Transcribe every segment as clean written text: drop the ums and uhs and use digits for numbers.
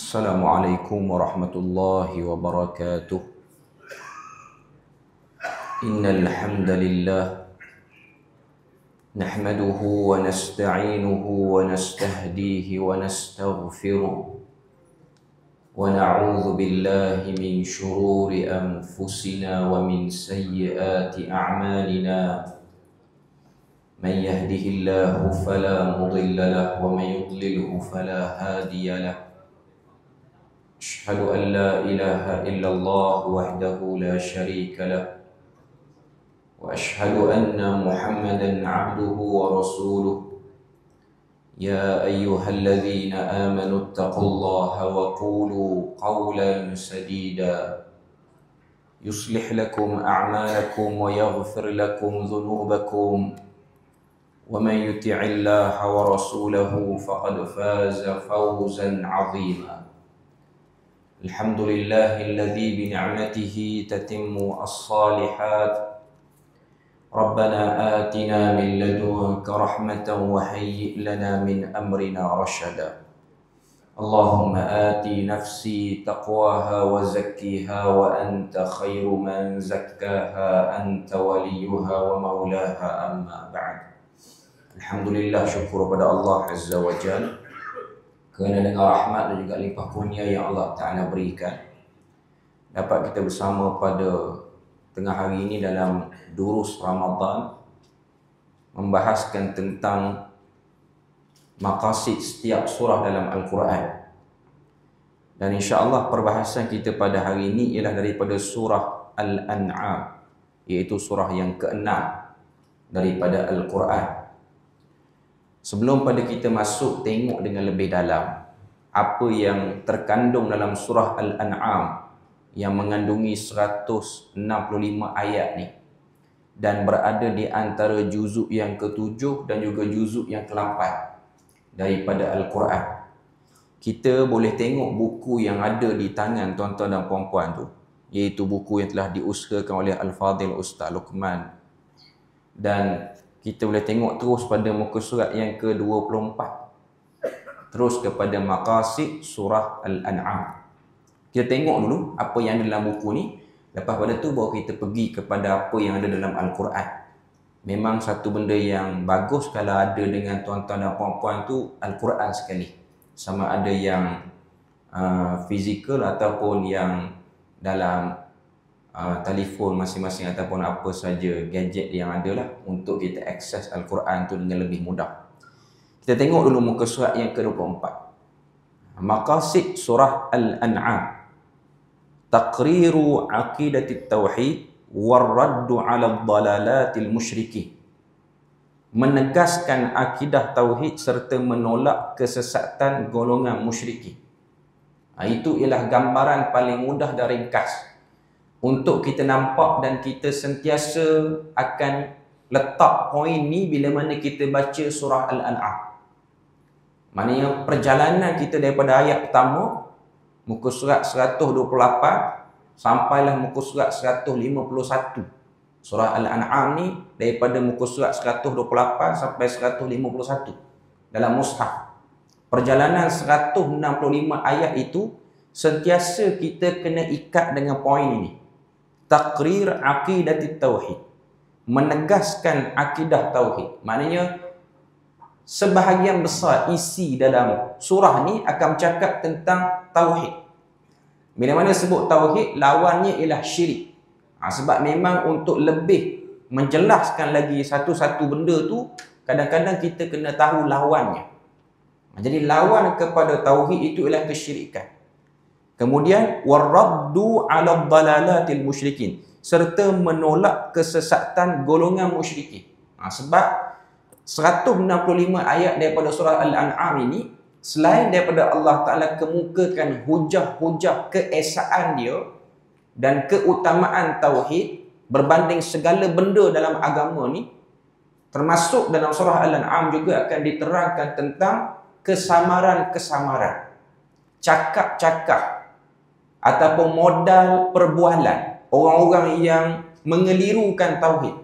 Assalamualaikum warahmatullahi wabarakatuh. Innal hamdalillah nahmaduhu wa nasta'inuhu wa nastahdihi wa nastaghfiruh wa na'udzu billahi min shururi anfusina wa min sayyiati a'malina. Man yahdihillahu fala mudilla lahu wa man yudlilhu fala hadiya lahu. Asyhadu an la ilaha illallah wahdahu la syarika lah wa asyhadu anna Muhammadan abduhu wa rasuluh. Ya ayyuhalladzina amanu taqullaha wa qulu qawlan sadida yuslih lakum a'malakum wa yaghfir lakum dhunubakum wa man yuti'illaha wa rasulahu faqad faza fawzan 'azima. Alhamdulillahilladzi bi'ni'matihi tatimmu as-salihat. Rabbana atina min ladunka rahmatan wa hayyi' lana min amrina rashada. Allahumma ati nafsi taqwaha wa zakkiha wa anta khairu man zakkaha anta waliyuha wa maulaha, amma ba'd. Alhamdulillah, syukur kepada Allah Azza wa Jalla kerana dengan rahmat dan juga limpah kurnia yang Allah Ta'ala berikan, dapat kita bersama pada tengah hari ini dalam durus Ramadan, membahaskan tentang maqasid setiap surah dalam Al-Quran. Dan insya-Allah perbahasan kita pada hari ini ialah daripada surah Al-An'am, iaitu surah yang ke-6 daripada Al-Quran. Sebelum pada kita masuk tengok dengan lebih dalam apa yang terkandung dalam surah Al-An'am yang mengandungi 165 ayat ni dan berada di antara juzuk yang ke-7 dan juga juzuk yang ke-8 daripada Al-Quran, kita boleh tengok buku yang ada di tangan tuan-tuan dan puan-puan tu, iaitu buku yang telah diusahakan oleh Al-Fadhil Ustaz Luqman. Dan kita boleh tengok terus pada muka surat yang ke-24, terus kepada maqasid surah Al-An'am. Kita tengok dulu apa yang ada dalam buku ni, lepas pada tu baru kita pergi kepada apa yang ada dalam Al-Quran. Memang satu benda yang bagus kalau ada dengan tuan-tuan dan puan-puan tu Al-Quran sekali, sama ada yang fizikal ataupun yang dalam telefon masing-masing ataupun apa saja gadget yang ada lah, untuk kita akses Al-Quran tu dengan lebih mudah. Kita tengok dulu muka surat yang ke-24. Maqasid surah Al-An'am: taqriru aqidatit tauhid warraddu 'ala dhalalatil musyrikin. Menegaskan akidah tauhid serta menolak kesesatan golongan musyrikin. Itu ialah gambaran paling mudah dan ringkas untuk kita nampak, dan kita sentiasa akan letak poin ni bila mana kita baca surah Al-An'am. Maknanya perjalanan kita daripada ayat pertama, muka surat 128, sampailah muka surat 151. Surah Al-An'am ni daripada muka surat 128 sampai 151 dalam mushaf. Perjalanan 165 ayat itu sentiasa kita kena ikat dengan poin ini. Taqrir aqidatit tauhid, menegaskan akidah tauhid. Maknanya sebahagian besar isi dalam surah ni akan bercakap tentang tauhid. Bila mana sebut tauhid, lawannya ialah syirik. Sebab memang untuk lebih menjelaskan lagi satu-satu benda tu, kadang-kadang kita kena tahu lawannya. Jadi lawan kepada tauhid itu ialah kesyirikan. Kemudian warraddu 'ala dhalalatil musyrikin, serta menolak kesesatan golongan musyrikin. Sebab 165 ayat daripada surah Al-An'am ini, selain daripada Allah Ta'ala kemukakan hujah-hujah keesaan dia dan keutamaan tauhid berbanding segala benda dalam agama ni, termasuk dalam surah Al-An'am juga akan diterangkan tentang kesamaran-kesamaran, cakap-cakap ataupun modal perbualan orang-orang yang mengelirukan tauhid.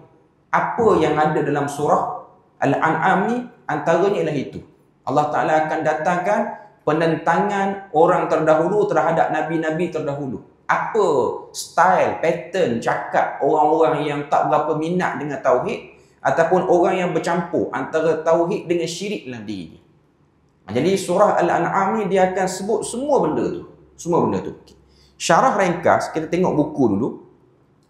Apa yang ada dalam surah Al-An'am ni antaranya ialah itu. Allah Ta'ala akan datangkan penentangan orang terdahulu terhadap nabi-nabi terdahulu. Apa style, pattern, cakap orang-orang yang tak berapa minat dengan tauhid ataupun orang yang bercampur antara tauhid dengan syirik dalam diri. Jadi surah Al-An'am ni dia akan sebut semua benda tu. Semua benda tu. Syarah ringkas, kita tengok buku dulu.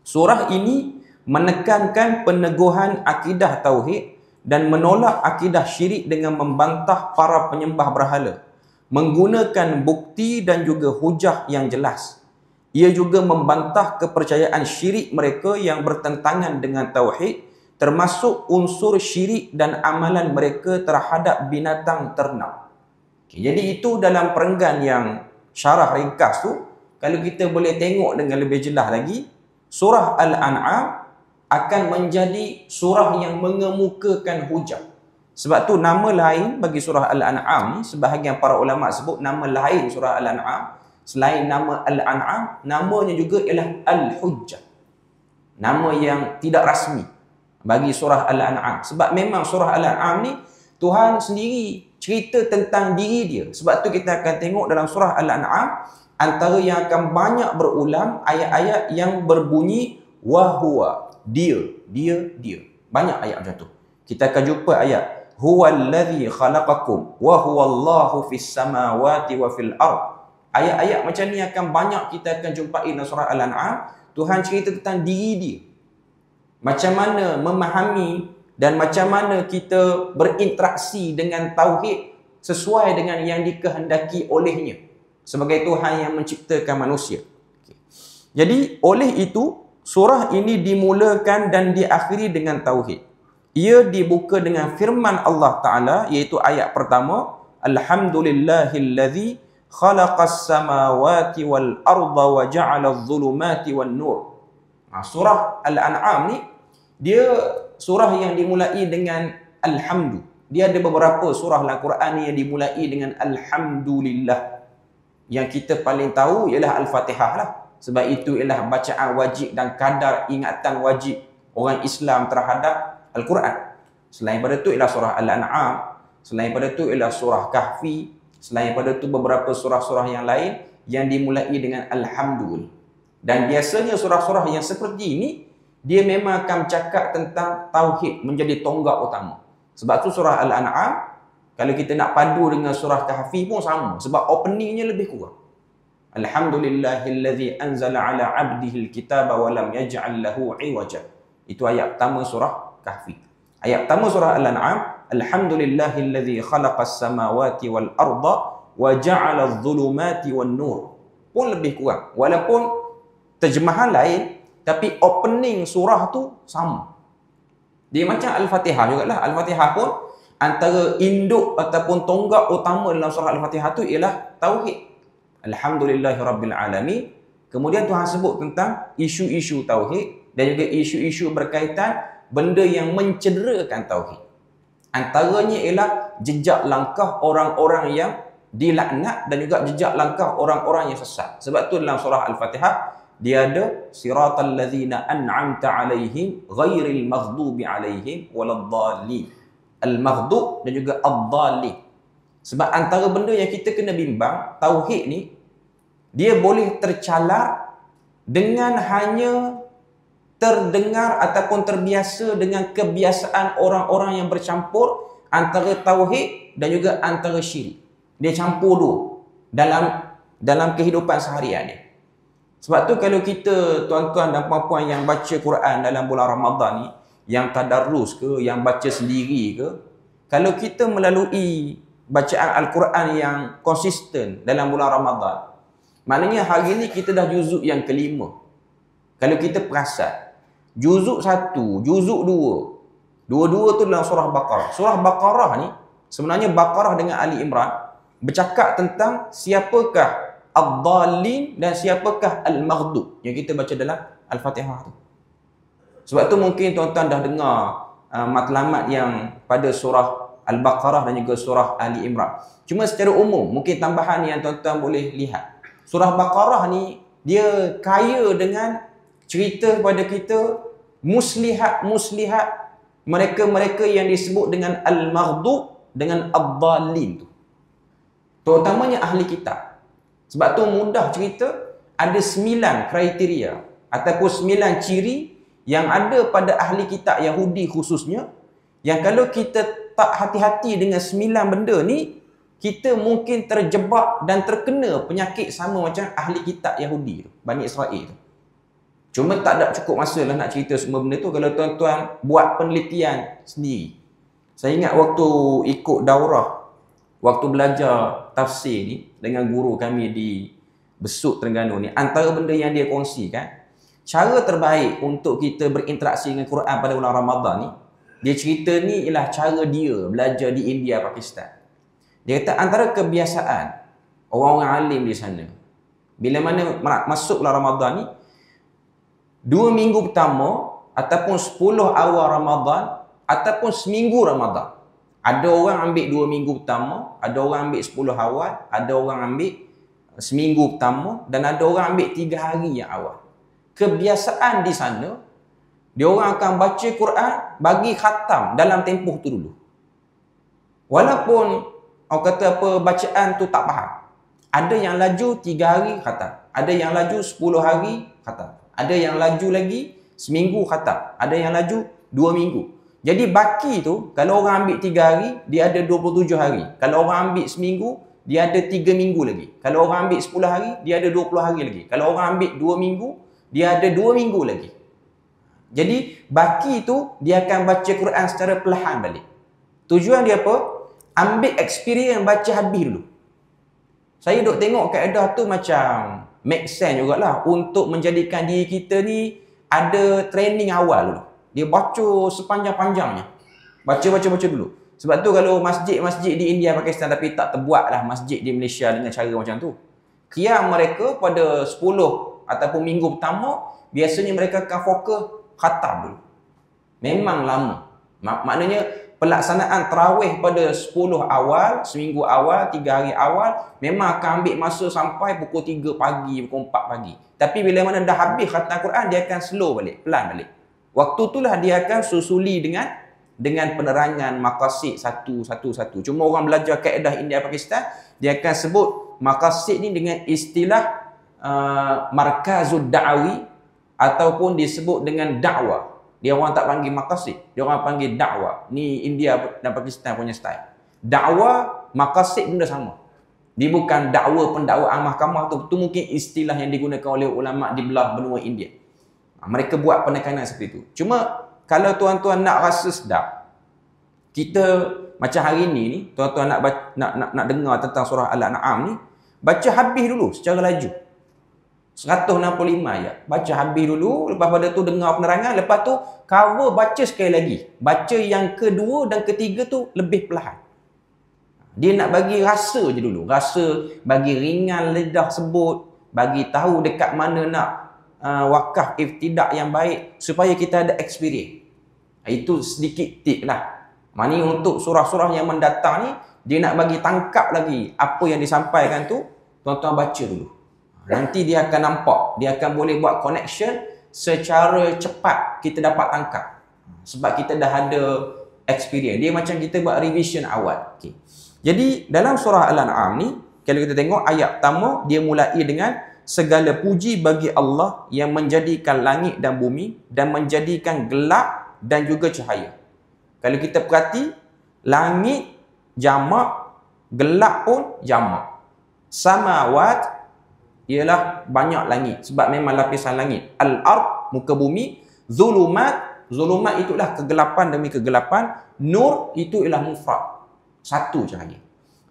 Surah ini menekankan peneguhan akidah tauhid dan menolak akidah syirik dengan membantah para penyembah berhala, menggunakan bukti dan juga hujah yang jelas. Ia juga membantah kepercayaan syirik mereka yang bertentangan dengan tauhid, termasuk unsur syirik dan amalan mereka terhadap binatang ternak. Jadi itu dalam perenggan yang syarah ringkas tu. Kalau kita boleh tengok dengan lebih jelas lagi, surah Al-An'am akan menjadi surah yang mengemukakan hujah. Sebab tu nama lain bagi surah Al-An'am ni, sebahagian para ulama sebut nama lain surah Al-An'am selain nama Al-An'am, namanya juga ialah Al-Hujjah. Nama yang tidak rasmi bagi surah Al-An'am. Sebab memang surah Al-An'am ni Tuhan sendiri cerita tentang diri dia. Sebab tu kita akan tengok dalam surah Al-An'am, antara yang akan banyak berulang ayat-ayat yang berbunyi wahuwa, dia. Banyak ayat macam tu. Kita akan jumpa ayat huwallazi khalaqakum wa huwallahu fis samawati wa fil ard. Ayat-ayat macam ni akan banyak kita akan jumpai dalam surah Al-An'am. Tuhan cerita tentang diri dia. Macam mana memahami dan macam mana kita berinteraksi dengan tauhid sesuai dengan yang dikehendaki olehnya sebagai Tuhan yang menciptakan manusia. Jadi oleh itu surah ini dimulakan dan diakhiri dengan tauhid. Ia dibuka dengan firman Allah Ta'ala, iaitu ayat pertama, Alhamdulillahillazi khalaqas samawati wal arda wa ja'ala adh-dhulumati wan nur. Surah Al-An'am ni dia surah yang dimulai dengan alhamdu. Dia ada beberapa surah dalam Quran yang dimulai dengan alhamdulillah. Yang kita paling tahu ialah Al-Fatihah lah. Sebab itu ialah bacaan wajib dan kadar ingatan wajib orang Islam terhadap Al-Quran. Selain pada itu ialah surah Al-An'am, selain pada itu ialah surah Kahfi, selain pada itu beberapa surah-surah yang lain yang dimulai dengan Alhamdulillah. Dan biasanya surah-surah yang seperti ini, dia memang akan cakap tentang tauhid menjadi tonggak utama. Sebab tu surah Al-An'am, kalau kita nak padu dengan surah Kahfi pun sama. Sebab openingnya lebih kurang. Alhamdulillahillazi anzala ala abdihil kitaba wa lam yaj'al lahu iwaja. Itu ayat pertama surah Kahfi. Ayat pertama surah Al-An'am, Alhamdulillahillazi khalaqas samawati wal arda wa ja'ala adh-dhulumati wan nur. Pun lebih kurang. Walaupun terjemahan lain, tapi opening surah tu sama. Dia macam Al-Fatihah jugalah. Al-Fatihah pun antara induk ataupun tonggak utama dalam surah Al-Fatihah tu ialah tauhid. Alhamdulillahirabbil alamin. Kemudian Tuhan sebut tentang isu-isu tauhid dan juga isu-isu berkaitan benda yang mencederakan tauhid. Antaranya ialah jejak langkah orang-orang yang dilaknat dan juga jejak langkah orang-orang yang sesat. Sebab tu dalam surah Al-Fatihah dia ada siratal ladzina an'amta 'alaihim ghairil maghdubi 'alaihim waladdallin. Al-maghdub dan juga ad-dallin. Sebab antara benda yang kita kena bimbang, tauhid ni dia boleh tercalar dengan hanya terdengar ataupun terbiasa dengan kebiasaan orang-orang yang bercampur antara tauhid dan juga antara syirik. Dia campur dulu dalam kehidupan seharian dia. Sebab tu kalau kita tuan-tuan dan puan-puan yang baca Quran dalam bulan Ramadan ni, yang tadarrus ke, yang baca sendiri ke, kalau kita melalui bacaan Al-Quran yang konsisten dalam bulan Ramadan, maknanya hari ni kita dah juzuk yang kelima. Kalau kita perasan, juzuk 1, juzuk 2, dua-dua tu dalam surah Baqarah. Surah Baqarah ni, sebenarnya Baqarah dengan Ali Imran bercakap tentang siapakah ad-dallin dan siapakah al-maghdub yang kita baca dalam Al-Fatihah tu. Sebab tu mungkin tuan-tuan dah dengar matlamat yang pada surah Al-Baqarah dan juga surah Ali Imran. Cuma secara umum, mungkin tambahan yang tuan-tuan boleh lihat. Surah Baqarah ni, dia kaya dengan cerita pada kita muslihat-muslihat mereka-mereka yang disebut dengan al-maghdub dengan ad-dallin tu. terutamanya ahli kitab. Sebab tu mudah cerita, ada 9 kriteria ataupun 9 ciri yang ada pada ahli kitab Yahudi khususnya, yang kalau kita tak hati-hati dengan 9 benda ni, kita mungkin terjebak dan terkena penyakit sama macam ahli kitab Yahudi tu, Bani Israel tu. Cuma tak ada cukup masa lah nak cerita semua benda tu. Kalau tuan-tuan buat penelitian sendiri. Saya ingat waktu ikut daurah, waktu belajar tafsir ni dengan guru kami di Besut Terengganu ni, antara benda yang dia kongsikan, cara terbaik untuk kita berinteraksi dengan Quran pada bulan Ramadan ni, dia cerita ni ialah cara dia belajar di India, Pakistan. Dia kata antara kebiasaan orang-orang alim di sana, bila mana masuk bulan Ramadan ni, 2 minggu pertama ataupun 10 awal Ramadan ataupun seminggu Ramadan. Ada orang ambil 2 minggu pertama, ada orang ambil 10 awal, ada orang ambil seminggu pertama, dan ada orang ambil 3 hari yang awal. Kebiasaan di sana, dia orang akan baca Quran bagi khatam dalam tempoh tu dulu. Walaupun orang kata apa, bacaan tu tak faham. Ada yang laju 3 hari khatam, ada yang laju 10 hari khatam, ada yang laju lagi seminggu khatam, ada yang laju 2 minggu. Jadi baki tu, kalau orang ambil 3 hari, dia ada 27 hari. Kalau orang ambil seminggu, dia ada 3 minggu lagi. Kalau orang ambil 10 hari, dia ada 20 hari lagi. Kalau orang ambil 2 minggu, dia ada 2 minggu lagi. Jadi baki tu, dia akan baca Quran secara perlahan balik. Tujuan dia apa? Ambil experience baca habis dulu. Saya duk tengok kaedah tu macam make sense jugalah untuk menjadikan diri kita ni ada training awal dulu. Dia baca sepanjang-panjangnya. Baca dulu. Sebab tu kalau masjid-masjid di India, Pakistan, tapi tak terbuatlah masjid di Malaysia dengan cara macam tu. Qiyam mereka pada 10 ataupun minggu pertama, biasanya mereka akan fokus khatam dulu. Memang lama. Maknanya pelaksanaan tarawih pada 10 awal, seminggu awal, 3 hari awal, memang akan ambil masa sampai pukul 3 pagi, pukul 4 pagi. Tapi bila mana dah habis khatam Quran, dia akan slow balik, pelan balik. Waktu itulah dia akan susuli dengan penerangan maqasid satu-satu. Cuma orang belajar kaedah India Pakistan, dia akan sebut maqasid ni dengan istilah markazud da'wi ataupun disebut dengan dakwah. Dia orang tak panggil maqasid, dia orang panggil dakwah. Ni India dan Pakistan punya style. Dakwah, maqasid benda sama. Dia bukan dakwa pendakwaan mahkamah tu. Tu mungkin istilah yang digunakan oleh ulama di belah benua India. Mereka buat penekanan seperti itu. Cuma kalau tuan-tuan nak rasa sedap, kita macam hari ni tuan-tuan nak dengar tentang surah Al-An'am ni, baca habis dulu secara laju. 165 ayat. Baca habis dulu, lepas pada tu dengar penerangan, lepas tu cover baca sekali lagi. Baca yang kedua dan ketiga tu lebih perlahan. Dia nak bagi rasa je dulu. Rasa, bagi ringan lidah sebut, bagi tahu dekat mana nak wakaf iftidak yang baik supaya kita ada experience. Itu sedikit tip lah. Maknanya untuk surah-surah yang mendatang ni, dia nak bagi tangkap lagi apa yang disampaikan tu, tuan-tuan baca dulu. Nanti dia akan nampak, dia akan boleh buat connection secara cepat kita dapat tangkap. Sebab kita dah ada experience. Dia macam kita buat revision awal. Okay. Jadi dalam surah Al-An'am ni, kalau kita tengok ayat pertama, dia mulai dengan segala puji bagi Allah yang menjadikan langit dan bumi dan menjadikan gelap dan juga cahaya. Kalau kita perhati, langit jamak, gelap pun jamak. Samawat ialah banyak langit sebab memang lapisan langit. Al-ard, muka bumi. Zulumat, zulumat itulah kegelapan demi kegelapan. Nur itu ialah mufrad, satu cahaya.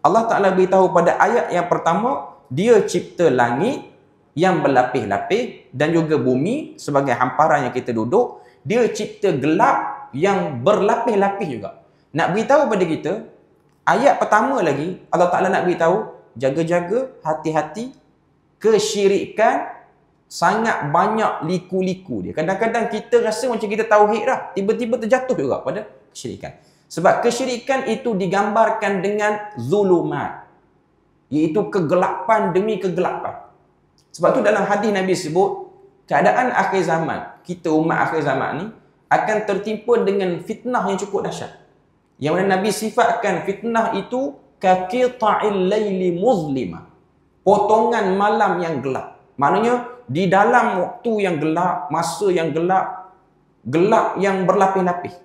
Allah Ta'ala beritahu pada ayat yang pertama, dia cipta langit yang berlapis-lapis dan juga bumi sebagai hamparan yang kita duduk. Dia cipta gelap yang berlapis-lapis juga. Nak beritahu pada kita, ayat pertama lagi Allah Ta'ala nak beritahu, jaga-jaga, hati-hati, kesyirikan sangat banyak liku-liku dia. Kadang-kadang kita rasa macam kita tauhid dah, tiba-tiba terjatuh juga pada kesyirikan. Sebab kesyirikan itu digambarkan dengan zulumat, iaitu kegelapan demi kegelapan. Sebab tu dalam hadis Nabi sebut, keadaan akhir zaman, kita umat akhir zaman ni akan tertimpa dengan fitnah yang cukup dahsyat. Yang mana Nabi sifatkan fitnah itu ka qita'il laili muzlima. Potongan malam yang gelap. Maknanya di dalam waktu yang gelap, masa yang gelap, gelap yang berlapis-lapis.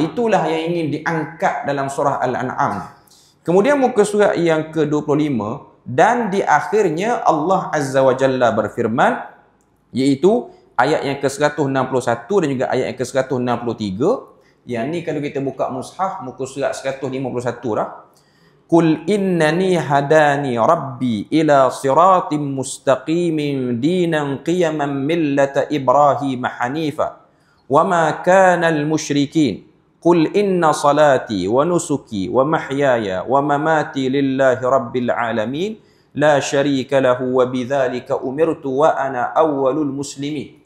Itulah yang ingin diangkat dalam surah Al-An'am. Kemudian muka surat yang ke-25, dan di akhirnya Allah Azza wa Jalla berfirman, iaitu ayat yang ke-161 dan juga ayat yang ke-163. Yang ni kalau kita buka mushaf, muka surat 151 dah. Qul innani hadani rabbi ila siratim mustaqimin dinan qiyaman millata Ibrahim hanifa wa ma kana al-musyrikin. Qul inna salati wa nusuki wa mahyaya wa mamati lillahi rabbil alamin la syarika lahu wa bidzalika umirtu wa ana awwalul muslimin.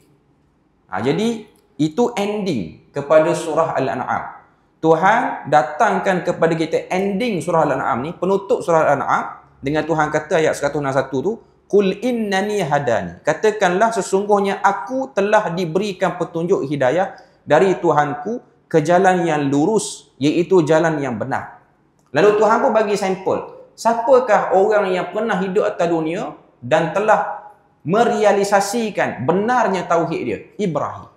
Jadi itu ending kepada surah Al-An'am. Tuhan datangkan kepada kita ending surah Al-An'am ni, penutup surah Al-An'am, dengan Tuhan kata ayat 161 tu, Qul innani hadani. Katakanlah sesungguhnya aku telah diberikan petunjuk hidayah dari Tuhanku ke jalan yang lurus, iaitu jalan yang benar. Lalu Tuhan pun bagi sampel. Siapakah orang yang pernah hidup atas dunia dan telah merealisasikan benarnya tauhid dia? Ibrahim.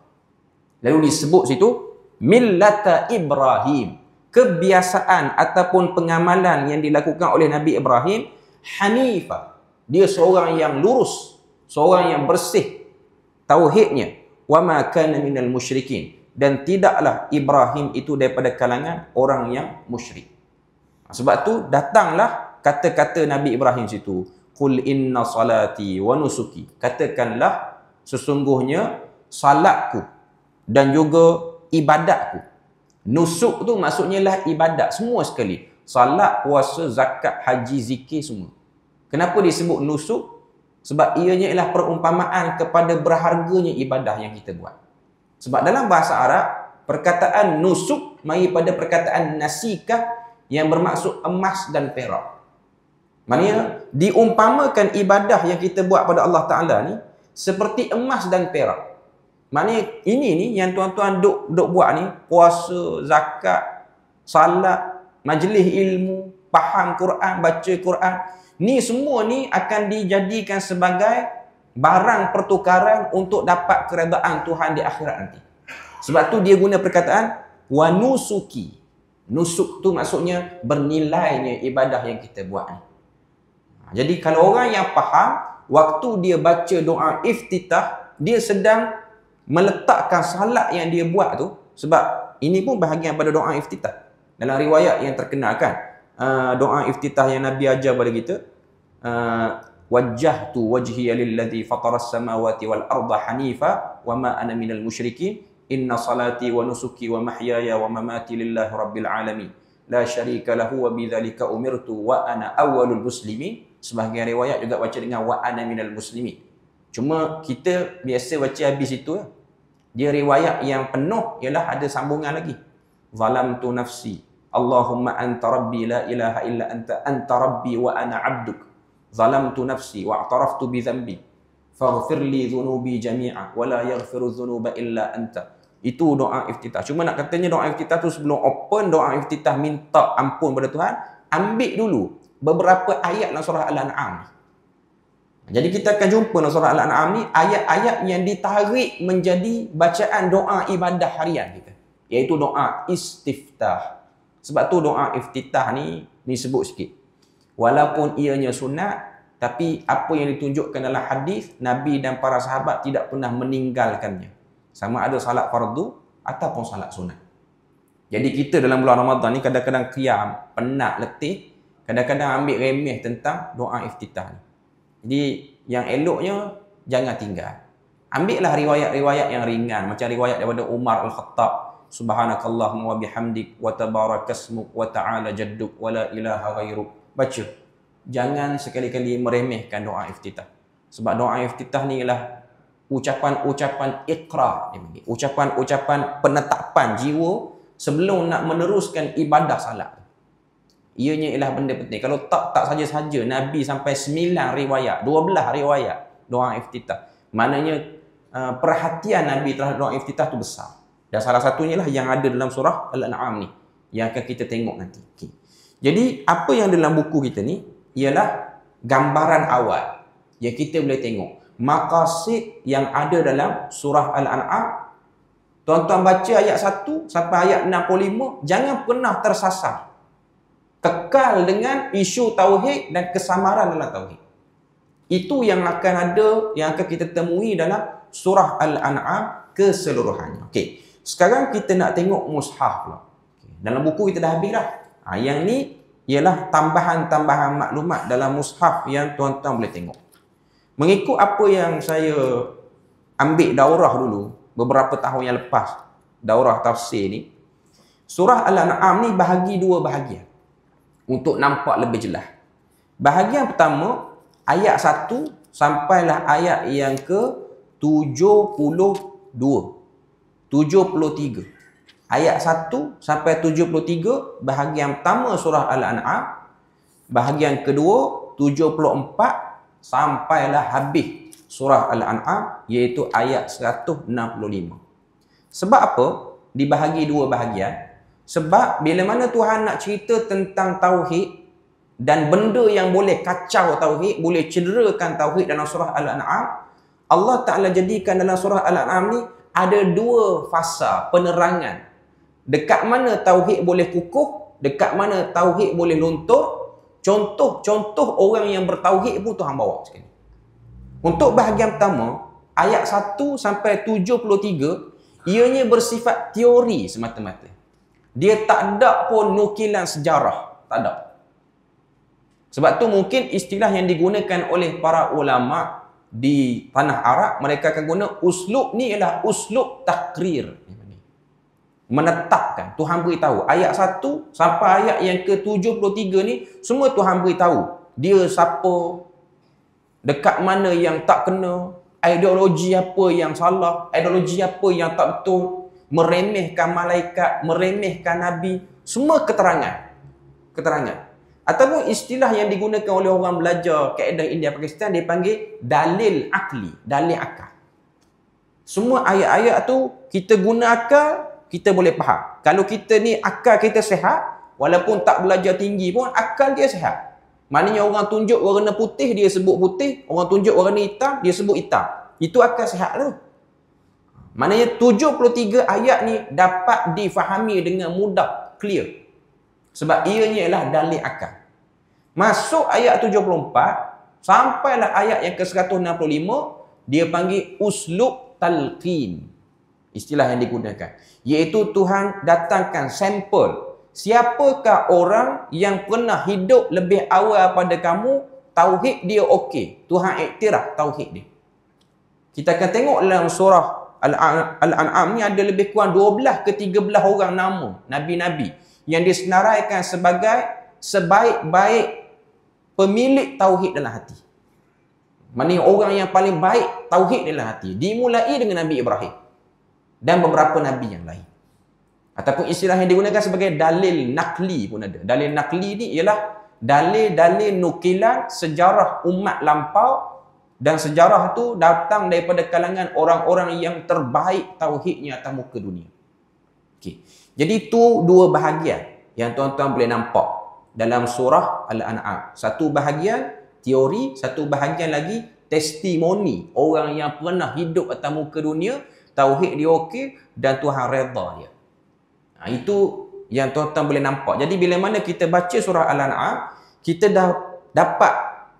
Lalu disebut situ millata Ibrahim, kebiasaan ataupun pengamalan yang dilakukan oleh Nabi Ibrahim, hanifah, dia seorang yang lurus, seorang yang bersih tauhidnya, wa ma kana minal musyrikin, dan tidaklah Ibrahim itu daripada kalangan orang yang musyrik. Sebab tu datanglah kata-kata Nabi Ibrahim situ, qul inna salati wa nusuki, katakanlah sesungguhnya salatku dan juga ibadatku. Nusuk tu maksudnya lah ibadat semua sekali. Salat, puasa, zakat, haji, zikir semua. Kenapa disebut nusuk? Sebab ianya ialah perumpamaan kepada berharganya ibadah yang kita buat. Sebab dalam bahasa Arab, perkataan nusuk mari pada perkataan nasikah yang bermaksud emas dan perak. Maknanya diumpamakan ibadah yang kita buat pada Allah Ta'ala ni seperti emas dan perak. Maknanya ini ni yang tuan-tuan duk buat ni, puasa, zakat, salat, majlis ilmu, faham Quran, baca Quran, ni semua ni akan dijadikan sebagai barang pertukaran untuk dapat keredaan Tuhan di akhirat nanti. Sebab tu dia guna perkataan wa nusuki. Nusuk tu maksudnya bernilainya ibadah yang kita buat ni. Jadi kalau orang yang faham, waktu dia baca doa iftitah, dia sedang meletakkan salat yang dia buat tu, sebab ini pun bahagian pada doa iftitah. Dalam riwayat yang terkenal kan, doa iftitah yang Nabi ajar pada kita, wajjahtu wajhiya lilladzi fataras samawati wal arda hanifa wa ma ana minal musyrikin inna salati wa nusuki wa mahyaya wa mamati lillahi rabbil alamin la syarika lahu wa bidzalika umirtu wa ana awwalul muslimin. Sebahagian riwayat juga baca dengan wa ana minal muslimin. Cuma kita biasa baca habis itu lah. Dia riwayat yang penuh ialah ada sambungan lagi. Zalamtu nafsi. Allahumma anta rabbi la ilaha illa anta rabbi wa ana abduk. Zalamtu nafsi wa a'taraftu bi dhanbi. Faghfir li dhunubi jami'a wa la yaghfiru dhunuba illa anta. Itu doa iftitah. Cuma nak katanya doa iftitah tu sebelum open doa iftitah minta ampun pada Tuhan, ambil dulu beberapa ayat dalam surah Al-An'am. Jadi kita akan jumpa dalam surah Al-An'am ni ayat-ayat yang ditarik menjadi bacaan doa ibadah harian kita, iaitu doa istiftah. Sebab tu doa iftitah ni sebut sikit. Walaupun ianya sunat, tapi apa yang ditunjukkan dalam hadis, Nabi dan para sahabat tidak pernah meninggalkannya. Sama ada salat fardu ataupun salat sunat. Jadi kita dalam bulan Ramadan ni kadang-kadang qiyam, penat, letih, kadang-kadang ambil remeh tentang doa iftitah ni. Jadi yang eloknya jangan tinggal. Ambillah riwayat-riwayat yang ringan, macam riwayat daripada Umar Al-Khattab, subhanakallahumma wa bihamdik wa tabarakasmuk wa ta'ala jadduk wa la ilaha ghairuk. Baca. Jangan sekali-kali meremehkan doa iftitah. Sebab doa iftitah ni ialah ucapan-ucapan iqrar, ucapan-ucapan penetapan jiwa sebelum nak meneruskan ibadah salat. Ianya ialah benda penting. Kalau tak saja-saja Nabi sampai 9 riwayat, 12 riwayat doa iftitah. Maknanya perhatian Nabi terhadap doa iftitah tu besar. Dan salah satunya lah yang ada dalam surah Al-An'am ni, yang akan kita tengok nanti. Okay. Jadi apa yang dalam buku kita ni ialah gambaran awal yang kita boleh tengok maqasid yang ada dalam surah Al-An'am. Tuan-tuan baca ayat 1 sampai ayat 65, jangan pernah tersasar. Kekal dengan isu tauhid dan kesamaran dalam tauhid. Itu yang akan ada, yang akan kita temui dalam surah Al-An'am keseluruhannya. Okey, sekarang kita nak tengok mushaf pula. Dalam buku kita dah habis dah. Yang ni ialah tambahan-tambahan maklumat dalam mushaf yang tuan-tuan boleh tengok. Mengikut apa yang saya ambil daurah dulu beberapa tahun yang lepas, daurah tafsir ni, surah Al-An'am ni bahagi dua bahagian untuk nampak lebih jelas. Bahagian pertama, ayat 1 sampailah ayat yang ke 73. Ayat 1 sampai 73 bahagian pertama surah Al-An'am. Bahagian kedua 74 sampailah habis surah Al-An'am, iaitu ayat 165. Sebab apa dibahagi dua bahagian? Sebab bila mana Tuhan nak cerita tentang tauhid dan benda yang boleh kacau tauhid, boleh cederakan tauhid dalam surah Al-An'am, Allah Ta'ala jadikan dalam surah Al-An'am ni ada dua fasa penerangan. Dekat mana tauhid boleh kukuh, dekat mana tauhid boleh luntur. Contoh-contoh orang yang bertauhid pun Tuhan bawa sekali. Untuk bahagian pertama, ayat 1 sampai 73, ianya bersifat teori semata-mata. Dia tak ada pun nukilan sejarah, tak ada. Sebab tu mungkin istilah yang digunakan oleh para ulama di tanah Arab, mereka akan guna uslub ni ialah uslub takrir. Menetapkan. Tuhan beritahu ayat 1 sampai ayat yang ke-73 ni semua Tuhan beritahu dia siapa, dekat mana yang tak kena, ideologi apa yang salah, ideologi apa yang tak betul, meremehkan malaikat, meremehkan nabi, semua keterangan. Ataupun istilah yang digunakan oleh orang belajar kaedah India Pakistan, dia panggil dalil akli, dalil akal. Semua ayat-ayat tu kita guna akal, kita boleh faham. Kalau kita ni akal kita sihat, walaupun tak belajar tinggi pun akal dia sihat. Maknanya orang tunjuk warna putih, dia sebut putih. Orang tunjuk warna hitam, dia sebut hitam. Itu akal sihat tu. Maknanya 73 ayat ni dapat difahami dengan mudah, clear. Sebab ianya ialah dalil akal. Masuk ayat 74, sampailah ayat yang ke-165, dia panggil uslub talqin. Istilah yang digunakan. Iaitu Tuhan datangkan sampel. Siapakah orang yang pernah hidup lebih awal pada kamu, tauhid dia okey. Tuhan iktiraf tauhid dia. Kita akan tengok dalam surah Al-An'am ni ada lebih kurang 12 ke 13 orang nama nabi-nabi yang disenaraikan sebagai sebaik-baik pemilik tauhid dalam hati. Maknanya orang yang paling baik tauhid dalam hati. Dimulai dengan Nabi Ibrahim dan beberapa nabi yang lain. Ataupun istilah yang digunakan sebagai dalil nakli pun ada. Dalil nakli ni ialah dalil-dalil nukilan sejarah umat lampau, dan sejarah tu datang daripada kalangan orang-orang yang terbaik tauhidnya atas muka dunia. Okey. Jadi tu dua bahagian yang tuan-tuan boleh nampak dalam surah Al-An'am. Satu bahagian teori, satu bahagian lagi testimoni orang yang pernah hidup atas muka dunia, tauhid dia okey dan Tuhan redha dia. Itu yang tuan-tuan boleh nampak. Jadi bila mana kita baca surah Al-An'am, kita dah dapat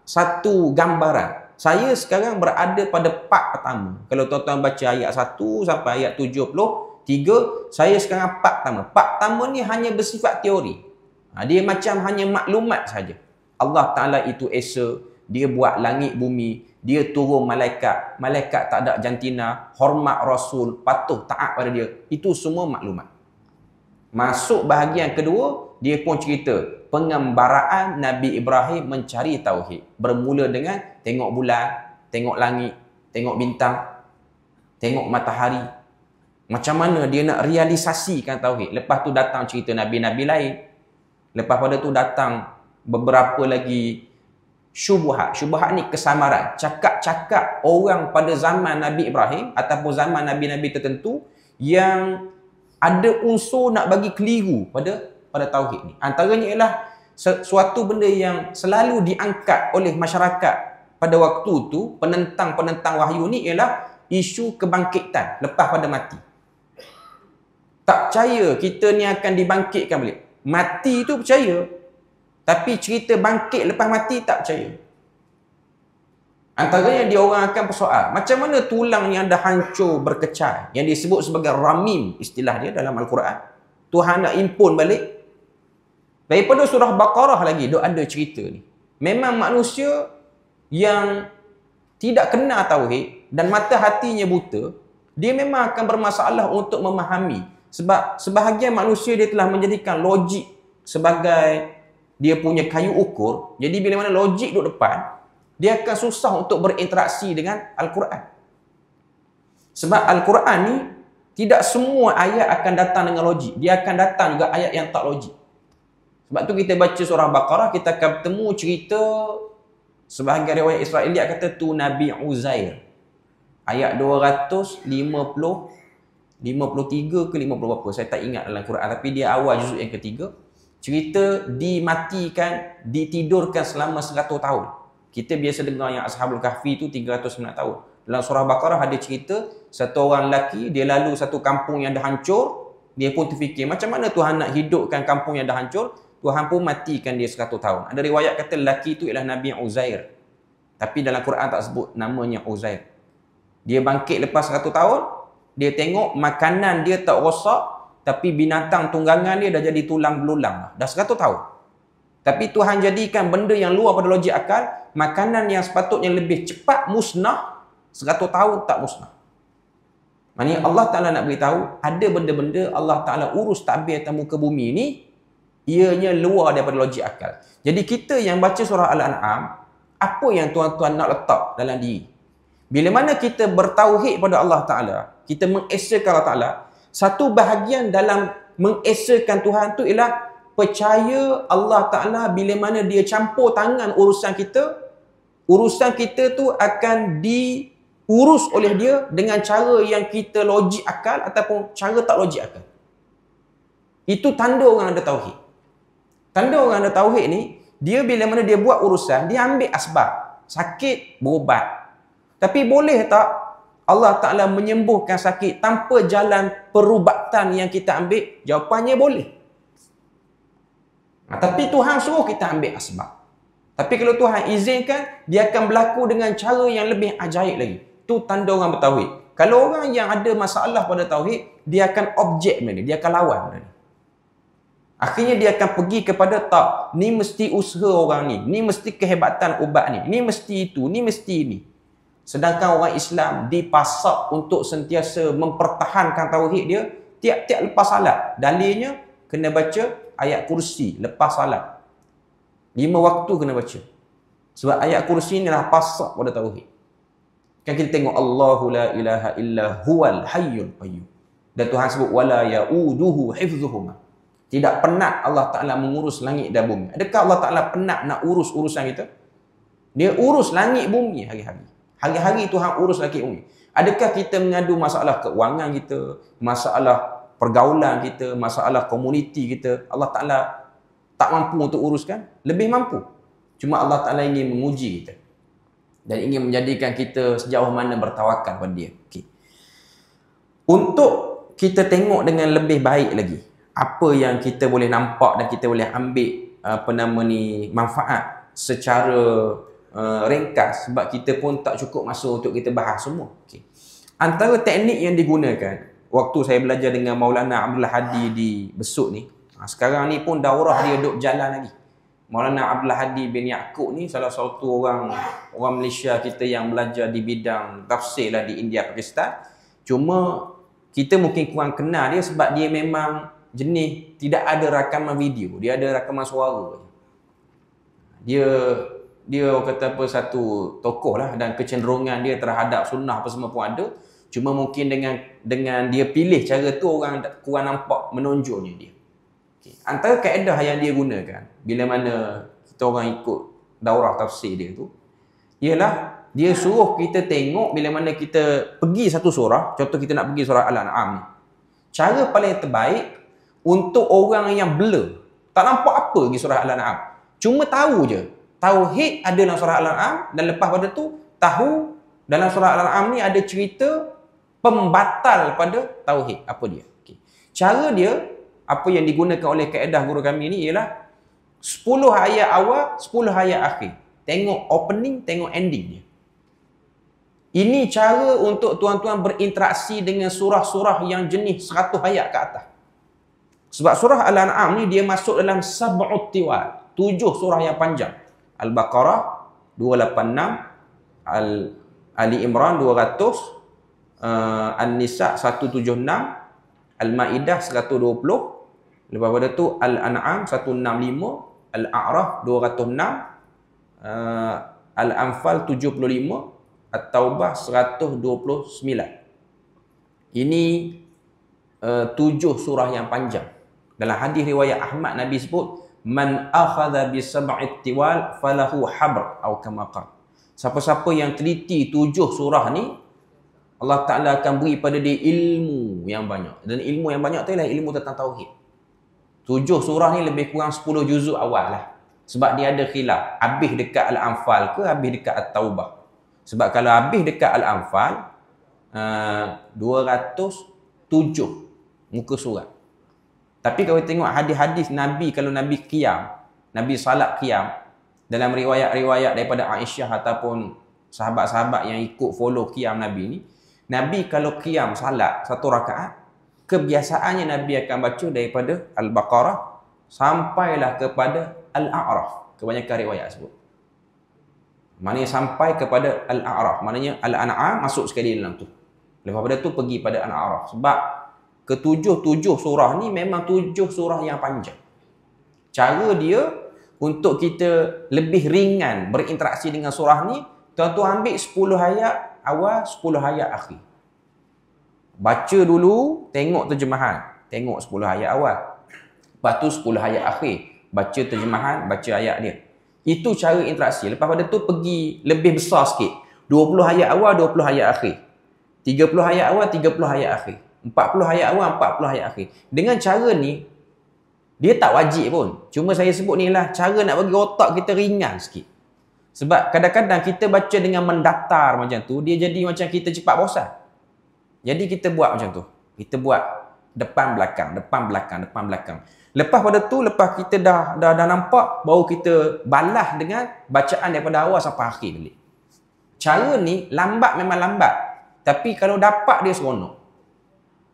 satu gambaran. Saya sekarang berada pada part pertama. Kalau tuan-tuan baca ayat 1 sampai ayat 73, saya sekarang part pertama. Part pertama ni hanya bersifat teori. Dia macam hanya maklumat saja. Allah Ta'ala itu esa, dia buat langit bumi, dia turun malaikat, malaikat tak ada jantina, hormat Rasul, patuh taat pada dia. Itu semua maklumat. Masuk bahagian kedua, dia pun cerita pengembaraan Nabi Ibrahim mencari tauhid. Bermula dengan tengok bulan, tengok langit, tengok bintang, tengok matahari. Macam mana dia nak realisasikan tauhid. Lepas tu datang cerita Nabi-Nabi lain. Lepas pada tu datang beberapa lagi syubhat. Syubhat ni kesamaran. Cakap-cakap orang pada zaman Nabi Ibrahim ataupun zaman Nabi-Nabi tertentu yang ada unsur nak bagi keliru pada tauhid ni. Antaranya ialah suatu benda yang selalu diangkat oleh masyarakat pada waktu tu, penentang-penentang wahyu ni ialah isu kebangkitan lepas pada mati. Tak percaya kita ni akan dibangkitkan balik. Mati tu percaya, tapi cerita bangkit lepas mati tak percaya. Antaranya dia orang akan persoal, macam mana tulang yang dah hancur berkecai, yang disebut sebagai ramim, istilah dia dalam Al-Quran, Tuhan nak impun balik. Daripada surah Baqarah lagi dok ada cerita ni. Memang manusia yang tidak kenal tauhid dan mata hatinya buta, dia memang akan bermasalah untuk memahami. Sebab sebahagian manusia dia telah menjadikan logik sebagai dia punya kayu ukur. Jadi bila mana logik duduk depan, dia akan susah untuk berinteraksi dengan Al-Quran. Sebab Al-Quran ni tidak semua ayat akan datang dengan logik. Dia akan datang juga ayat yang tak logik. Sebab tu kita baca surah Baqarah, kita akan bertemu cerita sebahagian riwayat Israeliat kata tu Nabi Uzair. Ayat 253 ke 50 berapa, saya tak ingat dalam Quran, tapi dia awal juzuk yang ketiga. Cerita dimatikan, ditidurkan selama 100 tahun. Kita biasa dengar yang Ashabul Kahfi tu 309 tahun. Dalam surah Baqarah ada cerita satu orang lelaki, dia lalu satu kampung yang dah hancur, dia pun terfikir macam mana Tuhan nak hidupkan kampung yang dah hancur. Tuhan pun matikan dia 100 tahun. Ada riwayat kata lelaki itu ialah Nabi Uzair, tapi dalam Quran tak sebut namanya Uzair. Dia bangkit lepas 100 tahun, dia tengok makanan dia tak rosak, tapi binatang tunggangan dia dah jadi tulang belulang dah 100 tahun. Tapi Tuhan jadikan benda yang luar pada logik akal, makanan yang sepatutnya lebih cepat musnah, 100 tahun tak musnah. Maksudnya Allah Ta'ala nak beritahu, ada benda-benda Allah Ta'ala urus takbir atas muka bumi ni, ianya luar daripada logik akal. Jadi kita yang baca surah Al-An'am, apa yang tuan-tuan nak letak dalam diri? Bila mana kita bertauhid pada Allah Ta'ala, kita mengesakan Allah Ta'ala, satu bahagian dalam mengesakan Tuhan tu ialah percaya Allah Ta'ala bila mana dia campur tangan urusan kita tu akan diurus oleh dia dengan cara yang kita logik akal ataupun cara tak logik akal. Itu tanda orang ada tauhid. Tanda orang ada tauhid ni, dia bila mana dia buat urusan, dia ambil asbab. Sakit, berubat. Tapi boleh tak Allah Ta'ala menyembuhkan sakit tanpa jalan perubatan yang kita ambil? Jawapannya boleh. Tapi Tuhan suruh kita ambil asbab. Tapi kalau Tuhan izinkan, dia akan berlaku dengan cara yang lebih ajaib lagi. Itu tanda orang bertauhid. Kalau orang yang ada masalah pada tauhid, dia akan objek benda ni, dia akan lawan benda ni. Akhirnya dia akan pergi kepada tak, ni mesti usaha orang ni mesti kehebatan ubat ni mesti itu, ni mesti ini. Sedangkan orang Islam dipasak untuk sentiasa mempertahankan tauhid dia tiap-tiap lepas salat. Dalilnya kena baca ayat kursi lepas salat. 5 waktu kena baca. Sebab ayat kursi ni adalah pasak pada tauhid. Kan kita tengok Allahu la ilaha illa huwal hayyul qayyum. Dan Tuhan sebut wala yauduhu hifdzuhuma. Tidak penat Allah Ta'ala mengurus langit dan bumi. Adakah Allah Ta'ala penat nak urus urusan kita? Dia urus langit bumi hari-hari. Hari-hari Tuhan urus langit bumi. Adakah kita mengadu masalah keuangan kita, masalah pergaulan kita, masalah komuniti kita, Allah Ta'ala tak mampu untuk uruskan? Lebih mampu. Cuma Allah Ta'ala ingin menguji kita. Dan ingin menjadikan kita sejauh mana bertawakal pada dia. Okay. Untuk kita tengok dengan lebih baik lagi, apa yang kita boleh nampak dan kita boleh ambil manfaat secara ringkas, sebab kita pun tak cukup masa untuk kita bahas semua. Okay. Antara teknik yang digunakan waktu saya belajar dengan Maulana Abdullah Hadi di Besut ni, sekarang ni pun daurah dia duk jalan lagi. Maulana Abdullah Hadi bin Yaqub ni salah satu orang Malaysia kita yang belajar di bidang tafsir lah di India, Pakistan. Cuma kita mungkin kurang kenal dia sebab dia memang jenis tidak ada rakaman video, dia ada rakaman suara. Dia kata apa, satu tokoh lah, dan kecenderungan dia terhadap sunnah apa semua pun ada. Cuma mungkin dengan dia pilih cara tu, orang kurang nampak menonjolnya dia. Okay. Antara kaedah yang dia gunakan bila mana kita orang ikut daurah tafsir dia tu, ialah dia suruh kita tengok bila mana kita pergi satu surah. Contoh kita nak pergi surah Al-An'am ni, cara paling terbaik untuk orang yang blur, Tak nampak apa lagi surah Al-An'am. Cuma tahu je. Tauhid ada dalam surah Al-An'am, dan lepas pada tu tahu dalam surah Al-An'am ni ada cerita pembatal pada tauhid. Apa dia? Okay. Cara dia, apa yang digunakan oleh kaedah guru kami ni ialah 10 ayat awal, 10 ayat akhir. Tengok opening, tengok ending dia. Ini cara untuk tuan-tuan berinteraksi dengan surah-surah yang jenis 100 ayat ke atas. Sebab surah Al-An'am ni dia masuk dalam sab'ut tiwal, 7 surah yang panjang. Al-Baqarah 286, Ali Imran 200, An-Nisa 176, Al-Maidah 120, lepas pada tu Al-An'am 165, Al-A'raf 206, Al-Anfal 75, At-Taubah 129. Ini 7 surah yang panjang. Dalam hadis riwayat Ahmad, Nabi sebut, man akhadha bi sab'it tiwal falahu habr atau kama qala. Siapa-siapa yang teliti 7 surah ni, Allah Ta'ala akan beri pada dia ilmu yang banyak. Dan ilmu yang banyak tu ialah ilmu tentang tauhid. 7 surah ni lebih kurang 10 juzuk awal lah. Sebab dia ada khilaf, habis dekat Al-Anfal ke habis dekat At-Taubah. Sebab kalau habis dekat Al-Anfal 207 muka surat. Tapi kalau tengok hadis-hadis Nabi, kalau Nabi qiyam, Nabi salat qiyam, dalam riwayat-riwayat daripada Aisyah ataupun sahabat-sahabat yang ikut follow qiyam Nabi ni, Nabi kalau qiyam salat 1 rakaat, kebiasaannya Nabi akan baca daripada Al-Baqarah sampailah kepada Al-A'raf. Kebanyakan riwayat sebut. Maknanya sampai kepada Al-A'raf. Maknanya Al-An'am masuk sekali dalam tu. Lepas pada tu pergi pada Al-A'raf. Sebab ketujuh surah ni memang 7 surah yang panjang. Cara dia untuk kita lebih ringan berinteraksi dengan surah ni, tuan-tuan ambil 10 ayat awal, 10 ayat akhir. Baca dulu, tengok terjemahan. Tengok 10 ayat awal. Lepas tu 10 ayat akhir. Baca terjemahan, baca ayat dia. Itu cara interaksi. Lepas pada tu pergi lebih besar sikit. 20 ayat awal, 20 ayat akhir. 30 ayat awal, 30 ayat akhir. 40 ayat awal, 40 ayat akhir. Dengan cara ni, dia tak wajib pun. Cuma saya sebut ni lah cara nak bagi otak kita ringan sikit. Sebab kadang-kadang kita baca dengan mendatar macam tu, dia jadi macam kita cepat bosan. Jadi kita buat macam tu. Kita buat depan belakang, depan belakang, depan belakang. Lepas pada tu, lepas kita dah nampak, baru kita balas dengan bacaan daripada awal sampai akhir balik. Cara ni lambat memang lambat. Tapi kalau dapat dia seronok.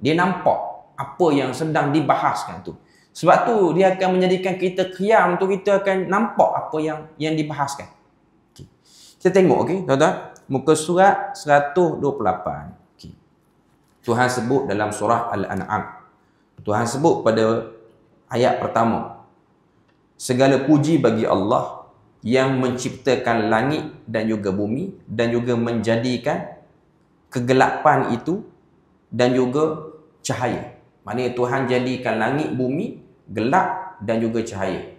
Dia nampak apa yang sedang dibahaskan tu. Sebab tu dia akan menjadikan kita qiyam tu, kita akan nampak apa yang dibahaskan. Okay. Kita tengok, okey, tuan-tuan. Muka surat 128. Okay. Tuhan sebut dalam surah Al-An'am. Tuhan sebut pada ayat pertama, segala puji bagi Allah yang menciptakan langit dan juga bumi, dan juga menjadikan kegelapan itu dan juga cahaya. Maknanya Tuhan jadikan langit, bumi, gelap dan juga cahaya.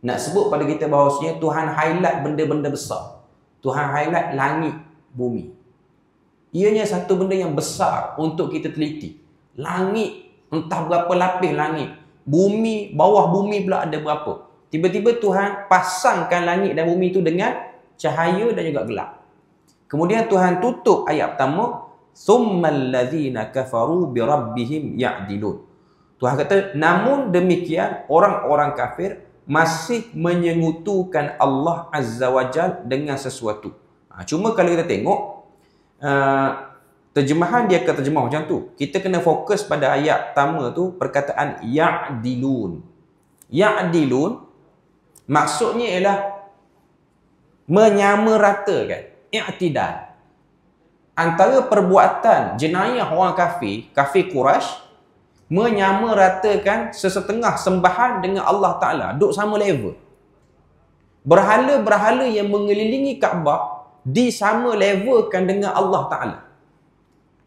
Nak sebut pada kita bahawasanya Tuhan highlight benda-benda besar. Tuhan highlight langit, bumi. Ianya satu benda yang besar untuk kita teliti. Langit, entah berapa lapis langit. Bumi, bawah bumi pula ada berapa. Tiba-tiba Tuhan pasangkan langit dan bumi itu dengan cahaya dan juga gelap. Kemudian Tuhan tutup ayat pertama, thummal ladzina kafaru bi rabbihim ya'dilun. Tuhan kata, namun demikian orang-orang kafir masih menyengutukan Allah Azza wa Jal dengan sesuatu. Cuma kalau kita tengok terjemahan, dia akan terjemah macam tu. Kita kena fokus pada ayat pertama tu, perkataan ya'dilun. Ya'dilun maksudnya ialah menyamaratakan, i'tidal antara perbuatan jenayah orang kafir Quraisy, menyamaratakan sesetengah sembahan dengan Allah Ta'ala, duduk sama level. Berhala-berhala yang mengelilingi Kaabah disama levelkan dengan Allah Ta'ala.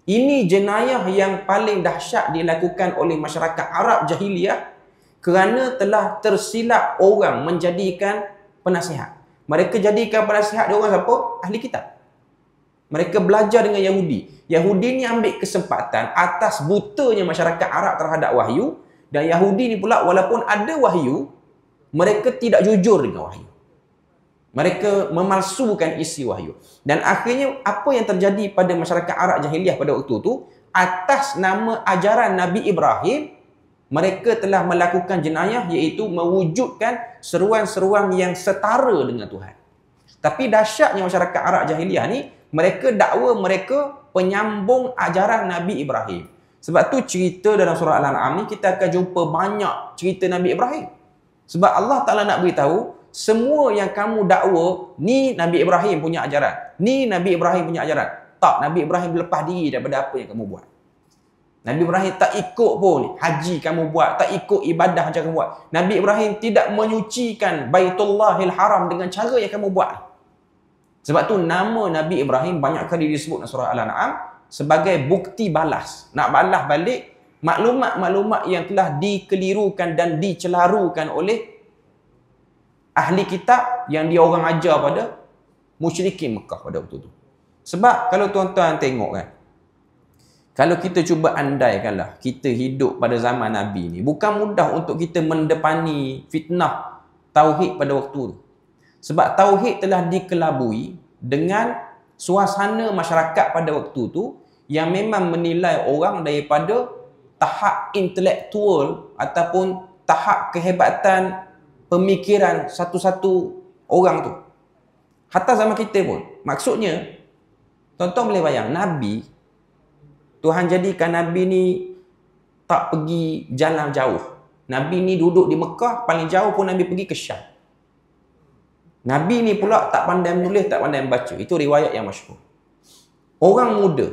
Ini jenayah yang paling dahsyat dilakukan oleh masyarakat Arab jahiliyah kerana telah tersilap orang menjadikan penasihat. Mereka jadikan penasihat dia orang siapa? Ahli kitab. Mereka belajar dengan Yahudi. Yahudi ni ambil kesempatan atas butanya masyarakat Arab terhadap wahyu, dan Yahudi ni pula walaupun ada wahyu, mereka tidak jujur dengan wahyu. Mereka memalsukan isi wahyu. Dan akhirnya apa yang terjadi pada masyarakat Arab jahiliah pada waktu itu, atas nama ajaran Nabi Ibrahim, mereka telah melakukan jenayah, iaitu mewujudkan seruan-seruan yang setara dengan Tuhan. Tapi dahsyatnya masyarakat Arab jahiliah ni, mereka dakwa mereka penyambung ajaran Nabi Ibrahim. Sebab tu cerita dalam surah Al-An'am ni kita akan jumpa banyak cerita Nabi Ibrahim. Sebab Allah Ta'ala nak beritahu, semua yang kamu dakwa, ni Nabi Ibrahim punya ajaran. Ni Nabi Ibrahim punya ajaran. Tak, Nabi Ibrahim berlepas diri daripada apa yang kamu buat. Nabi Ibrahim tak ikut pun haji kamu buat, tak ikut ibadah macam kamu buat. Nabi Ibrahim tidak menyucikan Baitullahil Haram dengan cara yang kamu buat. Sebab tu nama Nabi Ibrahim banyak kali disebut dalam surah Al-An'am sebagai bukti balas. Nak balas balik maklumat-maklumat yang telah dikelirukan dan dicelarukan oleh ahli kitab yang dia orang ajar pada musyrikin Mekah pada waktu tu. Sebab kalau tuan-tuan tengok kan, kalau kita cuba andaikanlah kita hidup pada zaman Nabi ni, bukan mudah untuk kita mendepani fitnah tauhid pada waktu tu. Sebab tauhid telah dikelabui dengan suasana masyarakat pada waktu tu yang memang menilai orang daripada tahap intelektual ataupun tahap kehebatan pemikiran satu-satu orang tu. Hatta zaman kita pun. Maksudnya, tuan-tuan boleh bayang, Nabi, Tuhan jadikan Nabi ni tak pergi jalan jauh. Nabi ni duduk di Mekah, paling jauh pun Nabi pergi ke Syam. Nabi ni pula tak pandai menulis, tak pandai membaca. Itu riwayat yang masyhur. Orang muda,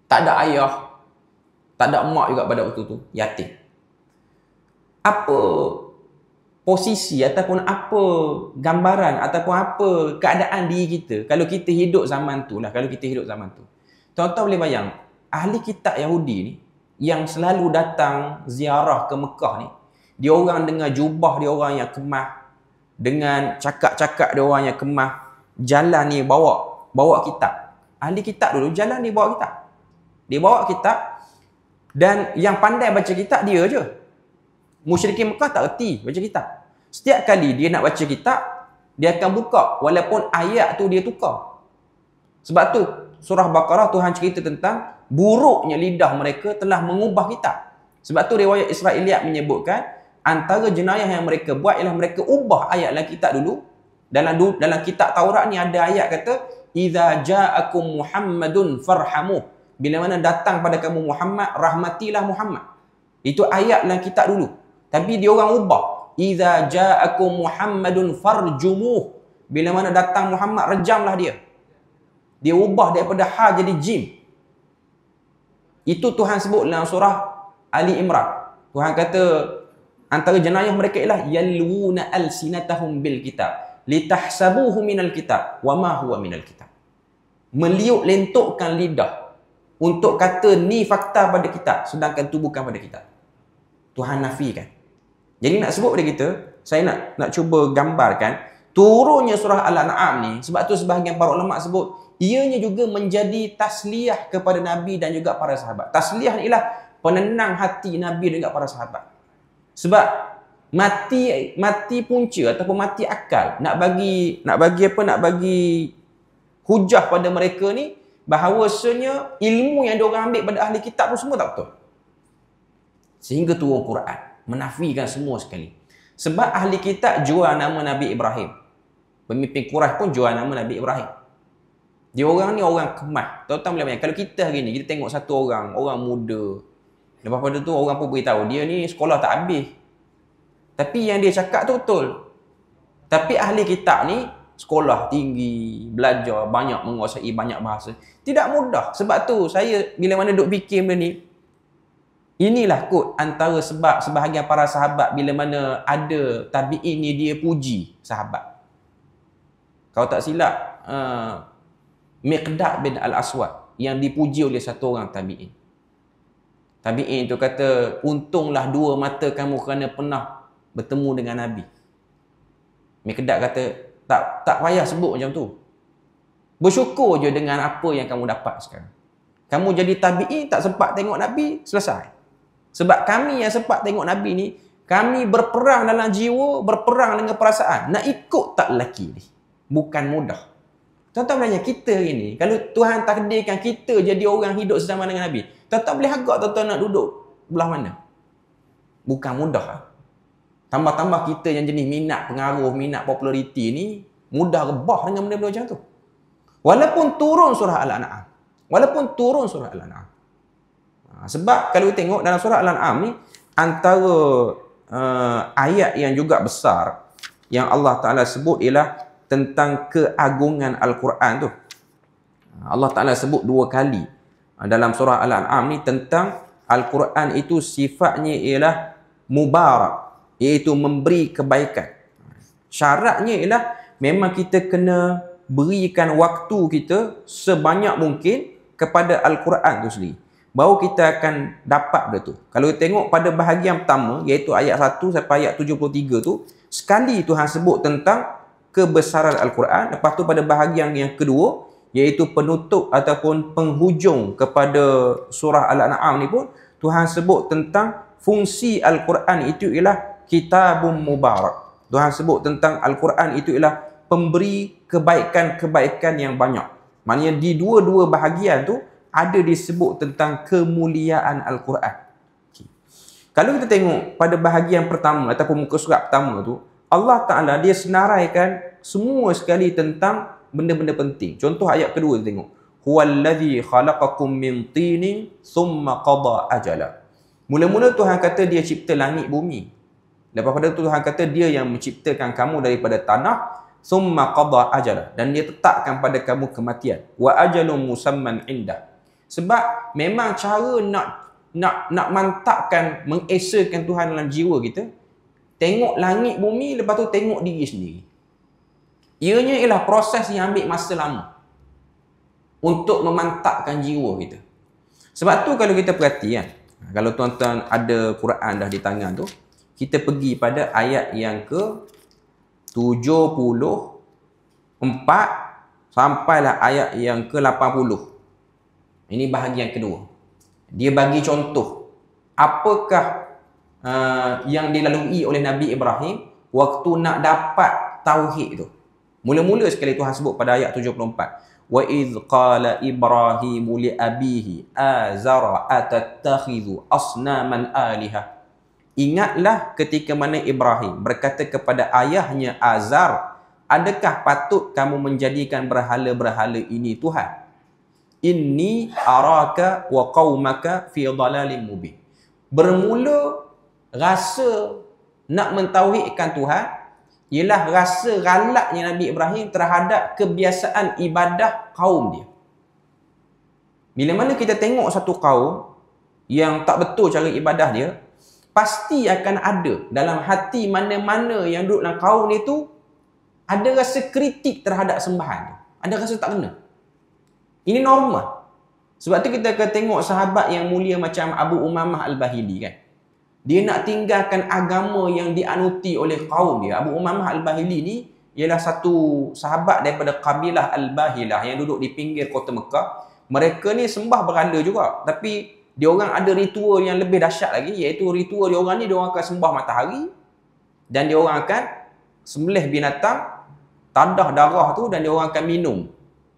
tak ada ayah, tak ada emak juga pada waktu tu, yatim. Apa posisi ataupun apa gambaran ataupun apa keadaan diri kita kalau kita hidup zaman tu lah, kalau kita hidup zaman tu. Tuan-tuan boleh bayang, ahli kitab Yahudi ni yang selalu datang ziarah ke Mekah ni, dia orang dengan jubah dia orang yang kemah, dengan cakap-cakap dia orang yang kemah, jalan ni bawa kitab. Ahli kitab dulu jalan ni bawa kitab. Dia bawa kitab, dan yang pandai baca kitab dia je. Musyrikin Mekah tak erti baca kitab. Setiap kali dia nak baca kitab, dia akan buka walaupun ayat tu dia tukar. Sebab tu surah Baqarah Tuhan cerita tentang buruknya lidah mereka telah mengubah kitab. Sebab tu riwayat Israiliyat menyebutkan antara jenayah yang mereka buat ialah mereka ubah ayat dalam kitab dulu. Dalam kitab Taurat ni ada ayat kata idza ja'akum Muhammadun farhamuh. Bila mana datang pada kamu Muhammad, rahmatilah Muhammad. Itu ayat dalam kitab dulu. Tapi dia orang ubah. Idza ja'akum Muhammadun farjumuh. Bila mana datang Muhammad, rejamlah dia. Dia ubah daripada ha jadi jim. Itu Tuhan sebut dalam surah Ali Imran. Tuhan kata antara jenayah mereka ialah yalwuna alsinatahum bil kitab litahsabuhu minal kitab wa ma huwa minal kitab. Meliuk lentukkan lidah untuk kata ni fakta pada kitab sedangkan tu bukan pada kitab. Tuhan nafikan. Jadi nak sebut pada kita, saya nak cuba gambarkan turunnya surah Al-An'am ni. Sebab tu sebahagian para ulama sebut ianya juga menjadi tasliyah kepada Nabi dan juga para sahabat. Tasliyah ni ialah penenang hati Nabi dan juga para sahabat. Sebab mati punca ataupun mati akal nak bagi hujah pada mereka ni bahawasanya ilmu yang diorang ambil pada ahli kitab tu semua tak betul. Sehingga turun Quran menafikan semua sekali. Sebab ahli kitab jual nama Nabi Ibrahim. Pemimpin Quraisy pun jual nama Nabi Ibrahim. Dia orang ni orang kemah. Tuan-tuan boleh bayang, kalau kita hari ni kita tengok satu orang muda, lepas pada tu orang pun beritahu dia ni sekolah tak habis. Tapi yang dia cakap tu betul. Tapi ahli kitab ni sekolah tinggi, belajar banyak, menguasai banyak bahasa. Tidak mudah. Sebab tu saya bila mana duk fikir benda ni, inilah kot antara sebab sebahagian para sahabat bila mana ada tabi'in ni dia puji sahabat. Kalau tak silap, Miqdad bin Al-Aswad yang dipuji oleh satu orang tabi'in. Tabi'in tu kata, untunglah dua mata kamu kerana pernah bertemu dengan Nabi. Miqdad kata, tak payah sebut macam tu. Bersyukur je dengan apa yang kamu dapat sekarang. Kamu jadi tabi'in tak sempat tengok Nabi, selesai. Sebab kami yang sempat tengok Nabi ni, Kami berperang dalam jiwa, berperang dengan perasaan. Nak ikut tak lelaki ni? Bukan mudah. Tuan-tuan belanja kita ini, kalau Tuhan takdirkan kita jadi orang hidup sezaman dengan Nabi, tuan-tuan boleh agak tuan-tuan nak duduk belah mana? Bukan mudah. Tambah-tambah kita yang jenis minat pengaruh, minat populariti ni, mudah rebah dengan benda-benda macam tu. Walaupun turun surah Al-An'am. Sebab kalau tengok dalam surah Al-An'am ni, antara ayat yang juga besar yang Allah Ta'ala sebut ialah tentang keagungan Al-Quran tu. Allah Ta'ala sebut 2 kali dalam surah Al-An'am ni tentang Al-Quran itu sifatnya ialah mubarak, iaitu memberi kebaikan. Syaratnya ialah memang kita kena berikan waktu kita sebanyak mungkin kepada Al-Quran tu sendiri, baru kita akan dapat benda tu. Kalau kita tengok pada bahagian pertama, iaitu ayat 1 sampai ayat 73 tu, sekali Tuhan sebut tentang kebesaran Al-Quran. Lepas tu pada bahagian yang kedua, iaitu penutup ataupun penghujung kepada surah Al-An'am ni pun, Tuhan sebut tentang fungsi Al-Quran itu ialah kitabun mubarak. Tuhan sebut tentang Al-Quran itu ialah pemberi kebaikan-kebaikan yang banyak. Maknanya di dua-dua bahagian tu ada disebut tentang kemuliaan Al-Quran. Kalau kita tengok pada bahagian pertama ataupun muka surat pertama tu, Allah Ta'ala dia senaraikan semua sekali tentang benda-benda penting. Contoh ayat kedua kita tengok. Huwallazi khalaqakum min tinin thumma qada ajala. Mula-mula Tuhan kata dia cipta langit bumi. Lepas pada tu Tuhan kata dia yang menciptakan kamu daripada tanah, thumma qada ajala, dan dia tetapkan pada kamu kematian. Wa ajalun musamman indah. Sebab memang cara nak mantapkan, mengesakan Tuhan dalam jiwa kita, tengok langit bumi, lepas tu tengok diri sendiri. Ianya ialah proses yang ambil masa lama untuk memantapkan jiwa kita. Sebab tu kalau kita perhati kan, kalau tuan-tuan ada Quran dah di tangan tu, kita pergi pada ayat yang ke 74 sampailah ayat yang ke 80. Ini bahagian kedua. Dia bagi contoh apakah yang dilalui oleh Nabi Ibrahim waktu nak dapat tauhid tu. Mula-mula sekali Tuhan sebut pada ayat 74. Wa idz qala Ibrahimu li abihi azara atattakhidhu asnaman alihah. Ingatlah ketika mana Ibrahim berkata kepada ayahnya Azar, adakah patut kamu menjadikan berhala-berhala ini Tuhan? Inni araka wa qaumaka fi dhalalin mubin. Bermula rasa nak mentauhidkan Tuhan ialah rasa galaknya Nabi Ibrahim terhadap kebiasaan ibadah kaum dia. Bila mana kita tengok satu kaum yang tak betul cara ibadah dia, pasti akan ada dalam hati mana-mana yang duduk dalam kaum itu ada rasa kritik terhadap sembahan tu. Ada rasa tak kena. Ini normal. Sebab tu kita akan tengok sahabat yang mulia macam Abu Umamah Al-Bahili kan. Dia nak tinggalkan agama yang dianuti oleh kaum dia. Abu Umamah Al-Bahili ni ialah satu sahabat daripada kabilah Al-Bahilah yang duduk di pinggir kota Mekah. Mereka ni sembah berhala juga. Tapi diorang ada ritual yang lebih dahsyat lagi, iaitu ritual diorang ni diorang akan sembah matahari dan diorang akan sembelih binatang, tadah darah tu, dan diorang akan minum.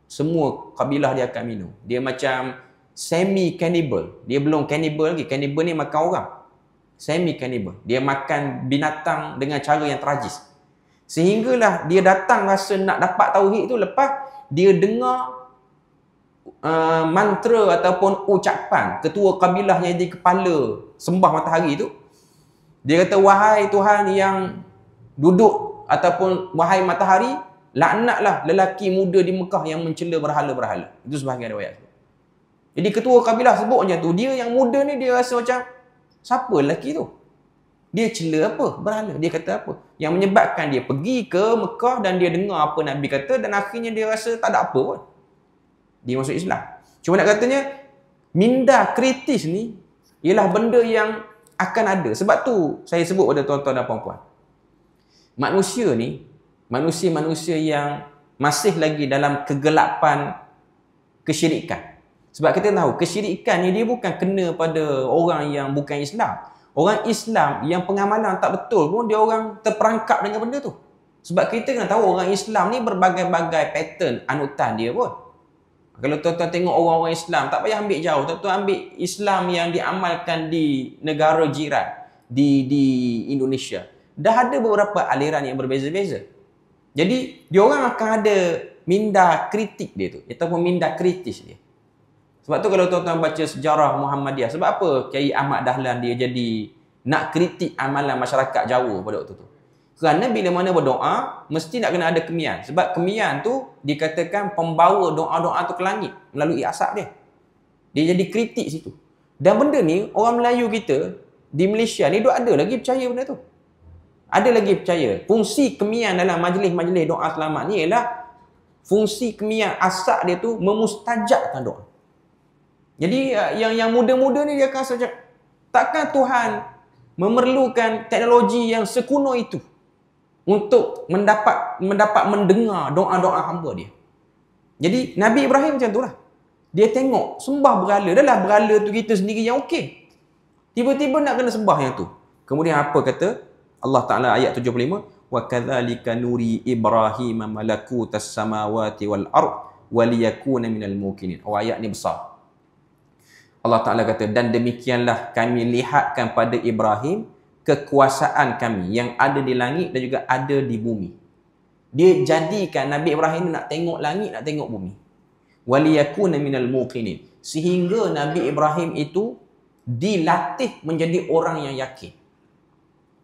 Semua kabilah dia akan minum. Dia macam semi-cannibal. Dia belum cannibal lagi. Cannibal ni makan orang. Semi-cannibal. Dia makan binatang dengan cara yang tragis. Sehinggalah dia datang rasa nak dapat tauhid tu lepas dia dengar mantra ataupun ucapan ketua kabilah yang jadi kepala sembah matahari tu. Dia kata, wahai Tuhan yang duduk ataupun wahai matahari, laknatlah lelaki muda di Mekah yang mencela berhala-berhala. Itu sebahagian riwayat. Jadi ketua kabilah sebut macam tu. Dia yang muda ni dia rasa macam, siapa lelaki tu? Dia cela apa? Berhala. Dia kata apa? Yang menyebabkan dia pergi ke Mekah dan dia dengar apa Nabi kata dan akhirnya dia rasa tak ada apa pun. Dia masuk Islam. Cuma nak katanya, minda kritis ni ialah benda yang akan ada. Sebab tu saya sebut pada tuan-tuan dan puan-puan. Manusia ni, manusia-manusia yang masih lagi dalam kegelapan kesyirikan. Sebab kita tahu kesyirikan ni dia bukan kena pada orang yang bukan Islam. Orang Islam yang pengamalan tak betul pun dia orang terperangkap dengan benda tu. Sebab kita kena tahu orang Islam ni berbagai-bagai pattern anutan dia pun. Kalau tuan-tuan tengok orang-orang Islam, tak payah ambil jauh. Tuan-tuan ambil Islam yang diamalkan di negara jiran, di Indonesia. Dah ada beberapa aliran yang berbeza-beza. Jadi, dia orang akan ada minda kritik dia tu. Ataupun minda kritis dia. Sebab tu kalau tuan-tuan baca sejarah Muhammadiyah, sebab apa Kiai Ahmad Dahlan dia jadi nak kritik amalan masyarakat Jawa pada waktu tu? Kerana bila mana berdoa, mesti nak kena ada kemian. Sebab kemian tu dikatakan pembawa doa-doa tu ke langit melalui asap dia. Dia jadi kritik situ. Dan benda ni, orang Melayu kita di Malaysia ni duk ada lagi percaya benda tu. Ada lagi percaya. Fungsi kemian dalam majlis-majlis doa selamat ni ialah fungsi kemian asap dia tu memustajakkan doa. Jadi yang muda-muda ni dia akan rasa macam takkan Tuhan memerlukan teknologi yang sekuno itu untuk mendapat mendengar doa-doa hamba dia. Jadi Nabi Ibrahim macam itulah. Dia tengok sembah berhala, dah lah berhala tu kita sendiri yang okey. Tiba-tiba nak kena sembah yang tu. Kemudian apa kata Allah Taala ayat 75, wa kadzalika nuri Ibrahim malakutas samawati wal ard waliyakuna minal mukminin. Oh, ayat ni besar. Allah Ta'ala kata, dan demikianlah kami lihatkan pada Ibrahim kekuasaan kami yang ada di langit dan juga ada di bumi. Dia jadikan Nabi Ibrahim nak tengok langit, nak tengok bumi. Waliyakuna minal muqinin. Sehingga Nabi Ibrahim itu dilatih menjadi orang yang yakin.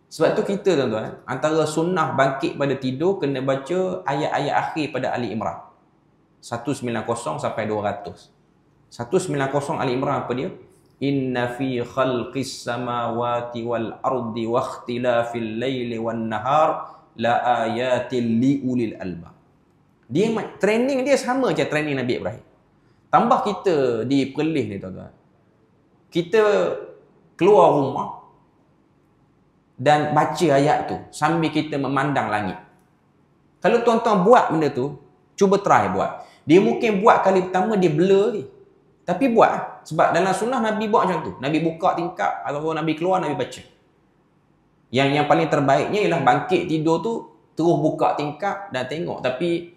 Sebab tu kita tuan-tuan, antara sunnah bangkit pada tidur kena baca ayat-ayat akhir pada Ali Imran. 190 sampai 200. 190 Ali Imran apa dia? Inna fi khalqis samawati wal ardi wa ikhtilafil laili wan nahar la ayatil li ulil albab. Dia training dia sama macam training Nabi Ibrahim. Tambah kita di Perlis ni tuan-tuan. Kita keluar rumah dan baca ayat tu sambil kita memandang langit. Kalau tuan-tuan buat benda tu, cuba try buat. Dia mungkin buat kali pertama dia blur ni. Tapi buat. Sebab dalam sunnah Nabi buat macam tu. Nabi buka tingkap ataupun Nabi keluar, Nabi baca. Yang paling terbaiknya ialah bangkit tidur tu, terus buka tingkap dan tengok. Tapi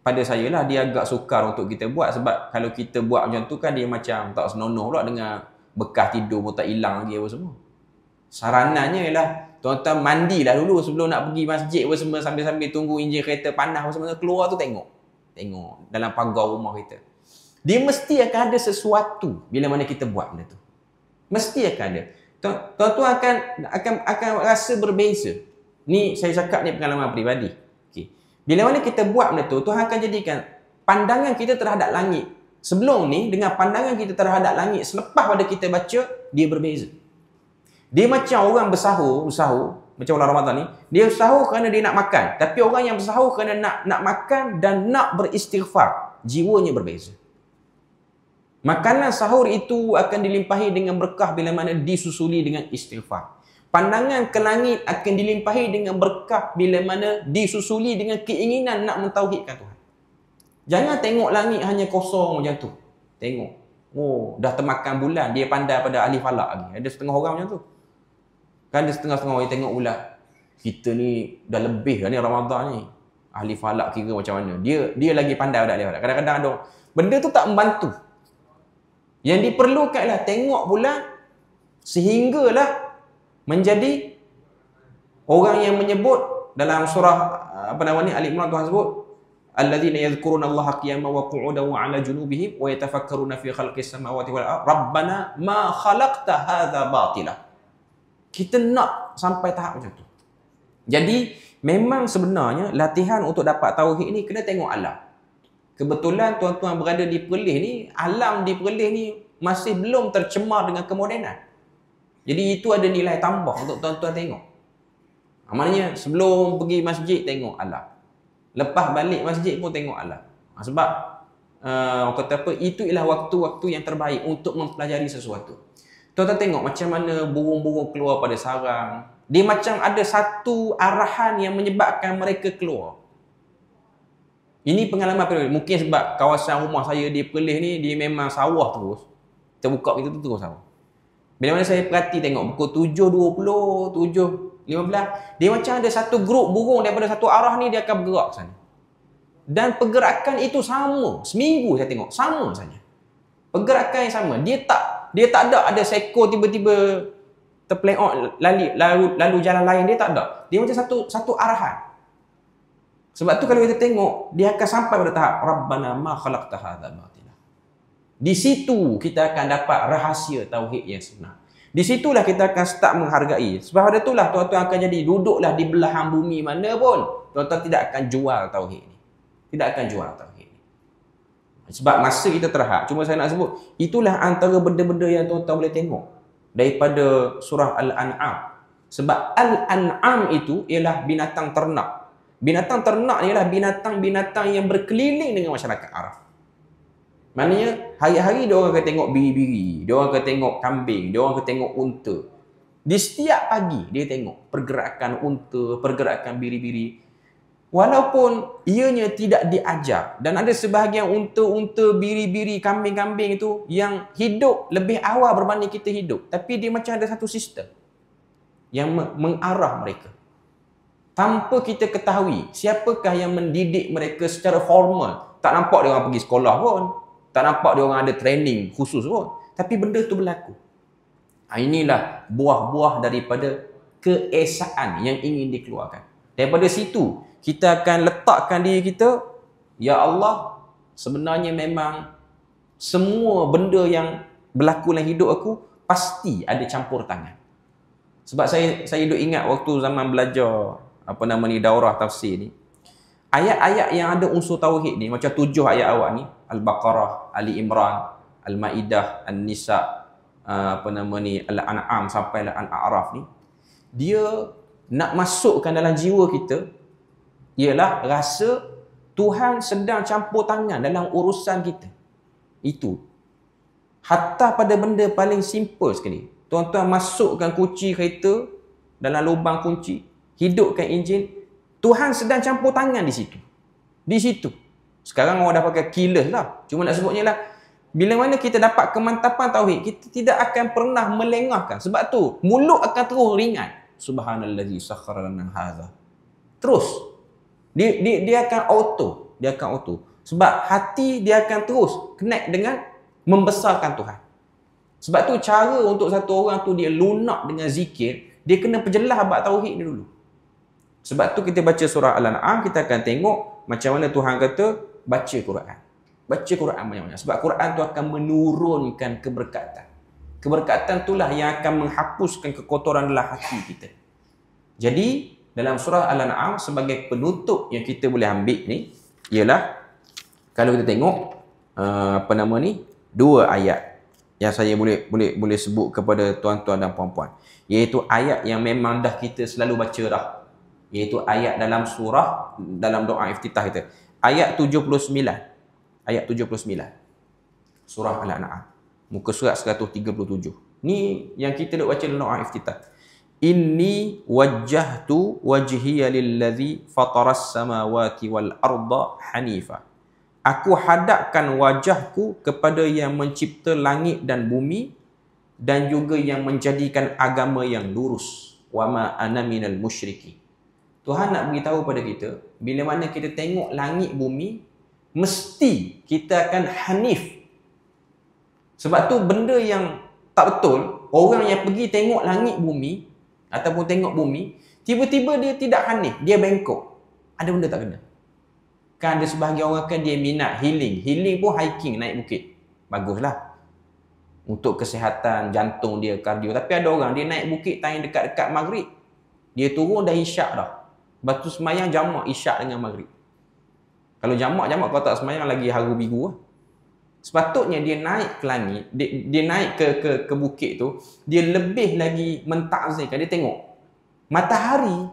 pada saya lah dia agak sukar untuk kita buat. Sebab kalau kita buat macam tu kan dia macam tak senonoh pula dengan bekas tidur pun tak hilang lagi apa semua. Saranannya ialah tuan-tuan mandilah dulu sebelum nak pergi masjid apa semua, sambil-sambil tunggu enjin kereta panas apa semua, keluar tu tengok dalam pagar rumah kita. Dia mesti akan ada sesuatu bila mana kita buat benda tu. Mesti akan ada. Tuan-tuan akan rasa berbeza. Ni saya cakap ni pengalaman peribadi. Okay. Bila mana kita buat benda tu, Tuhan akan jadikan pandangan kita terhadap langit sebelum ni dengan pandangan kita terhadap langit selepas pada kita baca, dia berbeza. Dia macam orang bersahur macam bulan Ramadan ni, dia bersahur kerana dia nak makan. Tapi orang yang bersahur kerana nak makan dan nak beristighfar, jiwanya berbeza. Makanan sahur itu akan dilimpahi dengan berkah bila mana disusuli dengan istighfar. Pandangan ke langit akan dilimpahi dengan berkah bila mana disusuli dengan keinginan nak mentauhidkan Tuhan. Jangan tengok langit hanya kosong macam tu. Tengok. Oh, dah termakan bulan. Dia pandai pada ahli falak lagi. Ada setengah orang macam tu. Kan ada setengah-setengah orang tengok bulan. Kita ni dah lebih kan ni Ramadan ni. Ahli falak kira macam mana. Dia lagi pandai pada ahli falak. Kadang-kadang ada benda tu tak membantu. Yang diperlukan ialah tengok bulan sehinggalah menjadi orang yang menyebut dalam surah Ali Imran, Tuhan sebut alladzina yadhkurunallaha qiyaman wa qu'udan wa 'ala junubihim wa yatafakkaruna fi khalqis samawati wal ardh rabbana ma khalaqta hadza batila. Kita nak sampai tahap macam tu. Jadi memang sebenarnya latihan untuk dapat tauhid ni kena tengok alam. Kebetulan tuan-tuan berada di Perlis ni, alam di Perlis ni masih belum tercemar dengan kemodenan. Jadi itu ada nilai tambah untuk tuan-tuan tengok. Maknanya sebelum pergi masjid tengok alam. Lepas balik masjid pun tengok alam. Sebab kata apa, itu ialah waktu-waktu yang terbaik untuk mempelajari sesuatu. Tuan-tuan tengok macam mana burung-burung keluar pada sarang. Dia macam ada satu arahan yang menyebabkan mereka keluar. Ini pengalaman peribadi. Mungkin sebab kawasan rumah saya di Perlis ni, dia memang sawah terus. Kita buka kita tu terus sawah. Bila mana saya perhati tengok pukul 7.20, 7.15, dia macam ada satu grup burung daripada satu arah ni dia akan bergerak sana. Dan pergerakan itu sama. Seminggu saya tengok, sama saja. Pergerakan yang sama. Dia tak ada seekor tiba-tiba terpelengok lalu jalan lain, dia tak ada. Dia macam satu arahan. Sebab tu kalau kita tengok, dia akan sampai pada tahap Rabbana ma khalaqta hadza batila. Di situ kita akan dapat rahsia tauhid yang sebenar. Di situlah kita akan start menghargai. Sebab ada itulah tuan-tuan akan jadi duduklah di belahan bumi mana pun, tuan-tuan tidak akan jual tauhid ni. Tidak akan jual tauhid ni. Sebab masa kita terhad, cuma saya nak sebut, itulah antara benda-benda yang tuan-tuan boleh tengok daripada surah Al-An'am. Sebab Al-An'am itu ialah binatang ternak. Binatang ternak ialah binatang-binatang yang berkeliling dengan masyarakat Arab. Maknanya hari-hari dia orang akan tengok biri-biri, dia orang akan tengok kambing, dia orang akan tengok unta. Di setiap pagi dia tengok pergerakan unta, pergerakan biri-biri. Walaupun ianya tidak diajar, dan ada sebahagian unta-unta, biri-biri, kambing-kambing itu yang hidup lebih awal berbanding kita hidup, tapi dia macam ada satu sistem yang mengarah mereka. Tanpa kita ketahui siapakah yang mendidik mereka secara formal. Tak nampak dia orang pergi sekolah pun. Tak nampak dia orang ada training khusus pun. Tapi benda tu berlaku. Inilah buah-buah daripada keesaan yang ingin dikeluarkan. Daripada situ, kita akan letakkan diri kita, ya Allah, sebenarnya memang semua benda yang berlaku dalam hidup aku pasti ada campur tangan. Sebab saya duk ingat waktu zaman belajar daurah tafsir ni, ayat-ayat yang ada unsur tauhid ni, macam 7 ayat awal ni, Al-Baqarah, Ali Imran, Al-Maidah, An-Nisa, Al-An'am sampai Al-A'raf ni, dia nak masukkan dalam jiwa kita ialah rasa Tuhan sedang campur tangan dalam urusan kita. Itu hatta pada benda paling simple sekali. Tuan-tuan masukkan kunci kereta dalam lubang kunci, hidupkan enjin, Tuhan sedang campur tangan di situ. Di situ. Sekarang orang dah pakai keyless lah. Cuma nak sebutnya lah, bila mana kita dapat kemantapan tauhid, kita tidak akan pernah melengahkan. Sebab tu, mulut akan terus ringan. Subhanallazi sakhkhara lana hadza. Terus. Dia akan auto. Dia akan auto. Sebab hati dia akan terus connect dengan membesarkan Tuhan. Sebab tu cara untuk satu orang tu dia lunak dengan zikir, dia kena perjelas bab tauhid ni dulu. Sebab tu kita baca surah Al-An'am, kita akan tengok macam mana Tuhan kata baca Quran. Baca Quran banyak-banyak. Sebab Quran tu akan menurunkan keberkatan. Keberkatan itulah yang akan menghapuskan kekotoran dalam hati kita. Jadi dalam surah Al-An'am sebagai penutup yang kita boleh ambil ni ialah, kalau kita tengok dua ayat yang saya boleh sebut kepada tuan-tuan dan puan-puan, iaitu ayat yang memang dah kita selalu baca dah, iaitu ayat dalam surah, dalam doa iftitah kita, ayat 79. Ayat 79 surah Al-An'am, muka surat 137. Ni yang kita duk baca dalam doa iftitah. Inni wajjahtu wajhiya lillazi fataras samawati wal arda hanifa. Aku hadapkan wajahku kepada yang mencipta langit dan bumi dan juga yang menjadikan agama yang lurus. Wa ma ana minal musyriki. Tuhan nak beritahu pada kita, bila mana kita tengok langit bumi, mesti kita akan hanif. Sebab tu benda yang tak betul, orang yang pergi tengok langit bumi ataupun tengok bumi, tiba-tiba dia tidak hanif, dia bengkok. Ada benda tak kena. Kan ada sebahagian orang kan dia minat healing. Healing pun hiking, naik bukit. Baguslah. Untuk kesihatan jantung dia, kardio. Tapi ada orang dia naik bukit time dekat-dekat maghrib. Dia turun dah isyak dah. Lepas tu semayang jamak isyak dengan maghrib. Kalau jamak kalau tak semayang lagi haru biru lah. Sepatutnya dia naik ke langit, dia naik ke bukit tu, dia lebih lagi mentakzirkan. Dia tengok matahari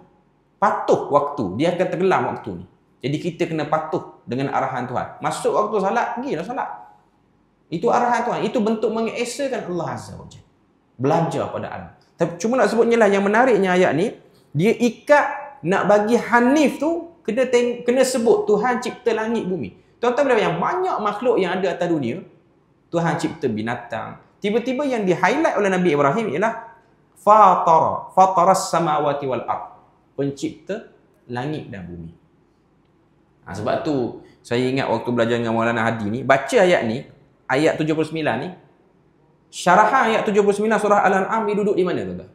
patuh waktu, dia akan tenggelam waktu ni. Jadi kita kena patuh dengan arahan Tuhan. Masuk waktu salat, pergilah salat. Itu arahan Tuhan. Itu bentuk mengesakan Allah Azza wa Jalla. Belajar pada alam. Tapi cuma nak sebutnya lah, yang menariknya ayat ni, dia ikat nak bagi hanif tu, kena sebut Tuhan cipta langit bumi. Tuan-tuan boleh bayang, banyak makhluk yang ada atas dunia, Tuhan cipta binatang, Tiba-tiba yang di-highlight oleh Nabi Ibrahim ialah fataras samawati wal ard. Pencipta langit dan bumi. Sebab tu saya ingat waktu belajar dengan Maulana Hadi ni, baca ayat ni, ayat 79 ni, syarahan ayat 79 surah Al-An'am dia duduk di mana tuan-tuan?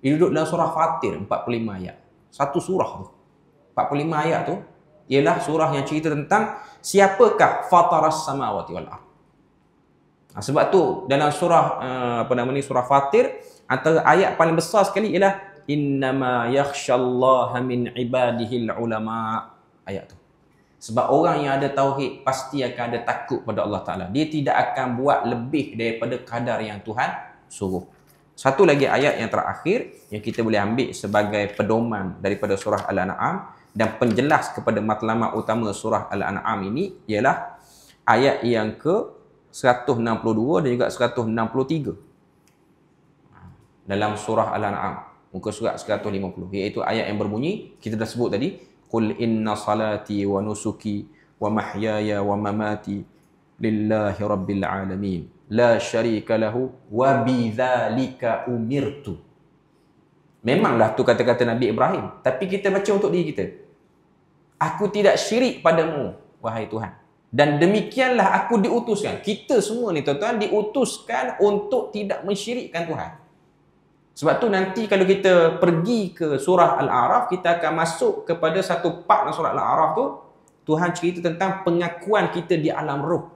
Dia duduk dalam surah Fatir, 45 ayat. Satu surah tu. 45 ayat tu ialah surah yang cerita tentang siapakah fataras samawati wal ard. Sebab tu dalam surah surah Fatir, antara ayat paling besar sekali ialah innama yakhshallaha min ibadihil ulama. Ayat tu. Sebab orang yang ada tauhid pasti akan ada takut pada Allah Ta'ala. Dia tidak akan buat lebih daripada kadar yang Tuhan suruh. Satu lagi ayat yang terakhir yang kita boleh ambil sebagai pedoman daripada surah Al-An'am dan penjelas kepada matlamat utama surah Al-An'am ini ialah ayat yang ke 162 dan juga 163 dalam surah Al-An'am, muka surat 150, iaitu ayat yang berbunyi, kita dah sebut tadi, qul inna salati wa nusuki wa mahyaya wa mamati lillahi rabbil alamin la syarika lahu wa bidzalika umirtu. Memanglah tu kata-kata Nabi Ibrahim, tapi kita baca untuk diri kita. Aku tidak syirik padamu wahai Tuhan, dan demikianlah aku diutuskan. Kita semua ni tuan-tuan diutuskan untuk tidak mensyirikkan Tuhan. Sebab tu nanti kalau kita pergi ke surah Al-A'raf, kita akan masuk kepada satu part dalam surah Al-A'raf tu, Tuhan cerita tentang pengakuan kita di alam roh.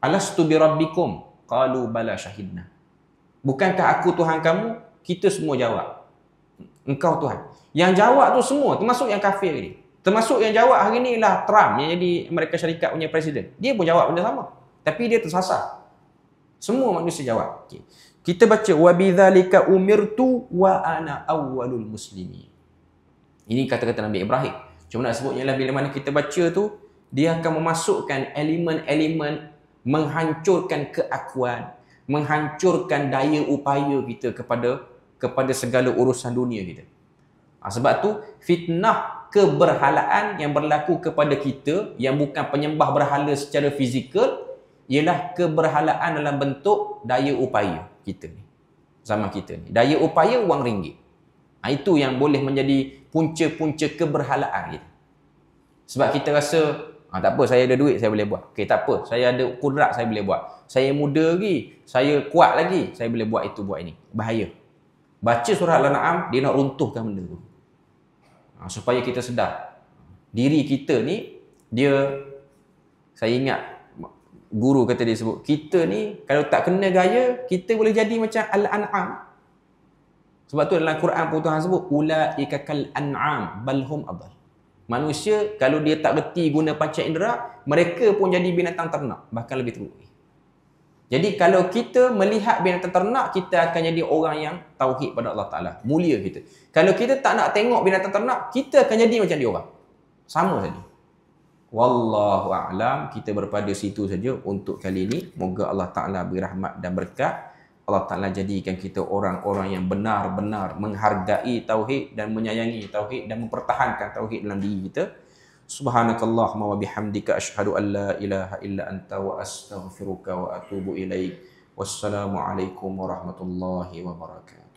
Alastu bi rabbikum qalu bala syahidna. Bukankah aku Tuhan kamu? Kita semua jawab, engkau Tuhan. Yang jawab tu semua termasuk yang kafir ni. Termasuk yang jawab hari ni ialah Trump yang jadi Amerika Syarikat punya presiden. Dia pun jawab benda sama, tapi dia tersasar. Semua manusia jawab. Okay. Kita baca wa bidzalika umirtu wa ana awwalul muslimin. Ini kata-kata Nabi Ibrahim. Cuma nak sebutnya lah, bila mana kita baca tu, dia akan memasukkan elemen-elemen menghancurkan keakuan, menghancurkan daya upaya kita kepada segala urusan dunia kita. Sebab tu fitnah keberhalaan yang berlaku kepada kita yang bukan penyembah berhala secara fizikal ialah keberhalaan dalam bentuk daya upaya kita ni. Zaman kita ni, daya upaya wang ringgit. Itu yang boleh menjadi punca-punca keberhalaan kita. Sebab kita rasa tak apa, saya ada duit, saya boleh buat. Okey, tak apa, saya ada kudrat, saya boleh buat. Saya muda lagi, saya kuat lagi, saya boleh buat itu, buat ini. Bahaya. Baca surah Al-An'am, dia nak runtuhkan benda tu. Supaya kita sedar. Diri kita ni, saya ingat guru kata dia sebut, kita ni kalau tak kena gaya, kita boleh jadi macam Al-An'am. Sebab tu dalam Quran pun Tuhan sebut, ulaika kal an'am balhum adall. Manusia kalau dia tak reti guna panca indera, mereka pun jadi binatang ternak, bahkan lebih teruk. Jadi kalau kita melihat binatang ternak, kita akan jadi orang yang tauhid pada Allah Ta'ala, mulia kita. Kalau kita tak nak tengok binatang ternak, kita akan jadi macam dia orang. Sama saja. Wallahu a'lam. Kita berpada situ saja untuk kali ini. Moga Allah Ta'ala beri rahmat dan berkat. Allah Ta'ala jadikan kita orang-orang yang benar-benar menghargai tauhid dan menyayangi tauhid dan mempertahankan tauhid dalam diri kita. Subhanakallahumma wa bihamdika asyhadu an la ilaha illa anta wa astaghfiruka wa atubu ilaik. Wassalamualaikum warahmatullahi wabarakatuh.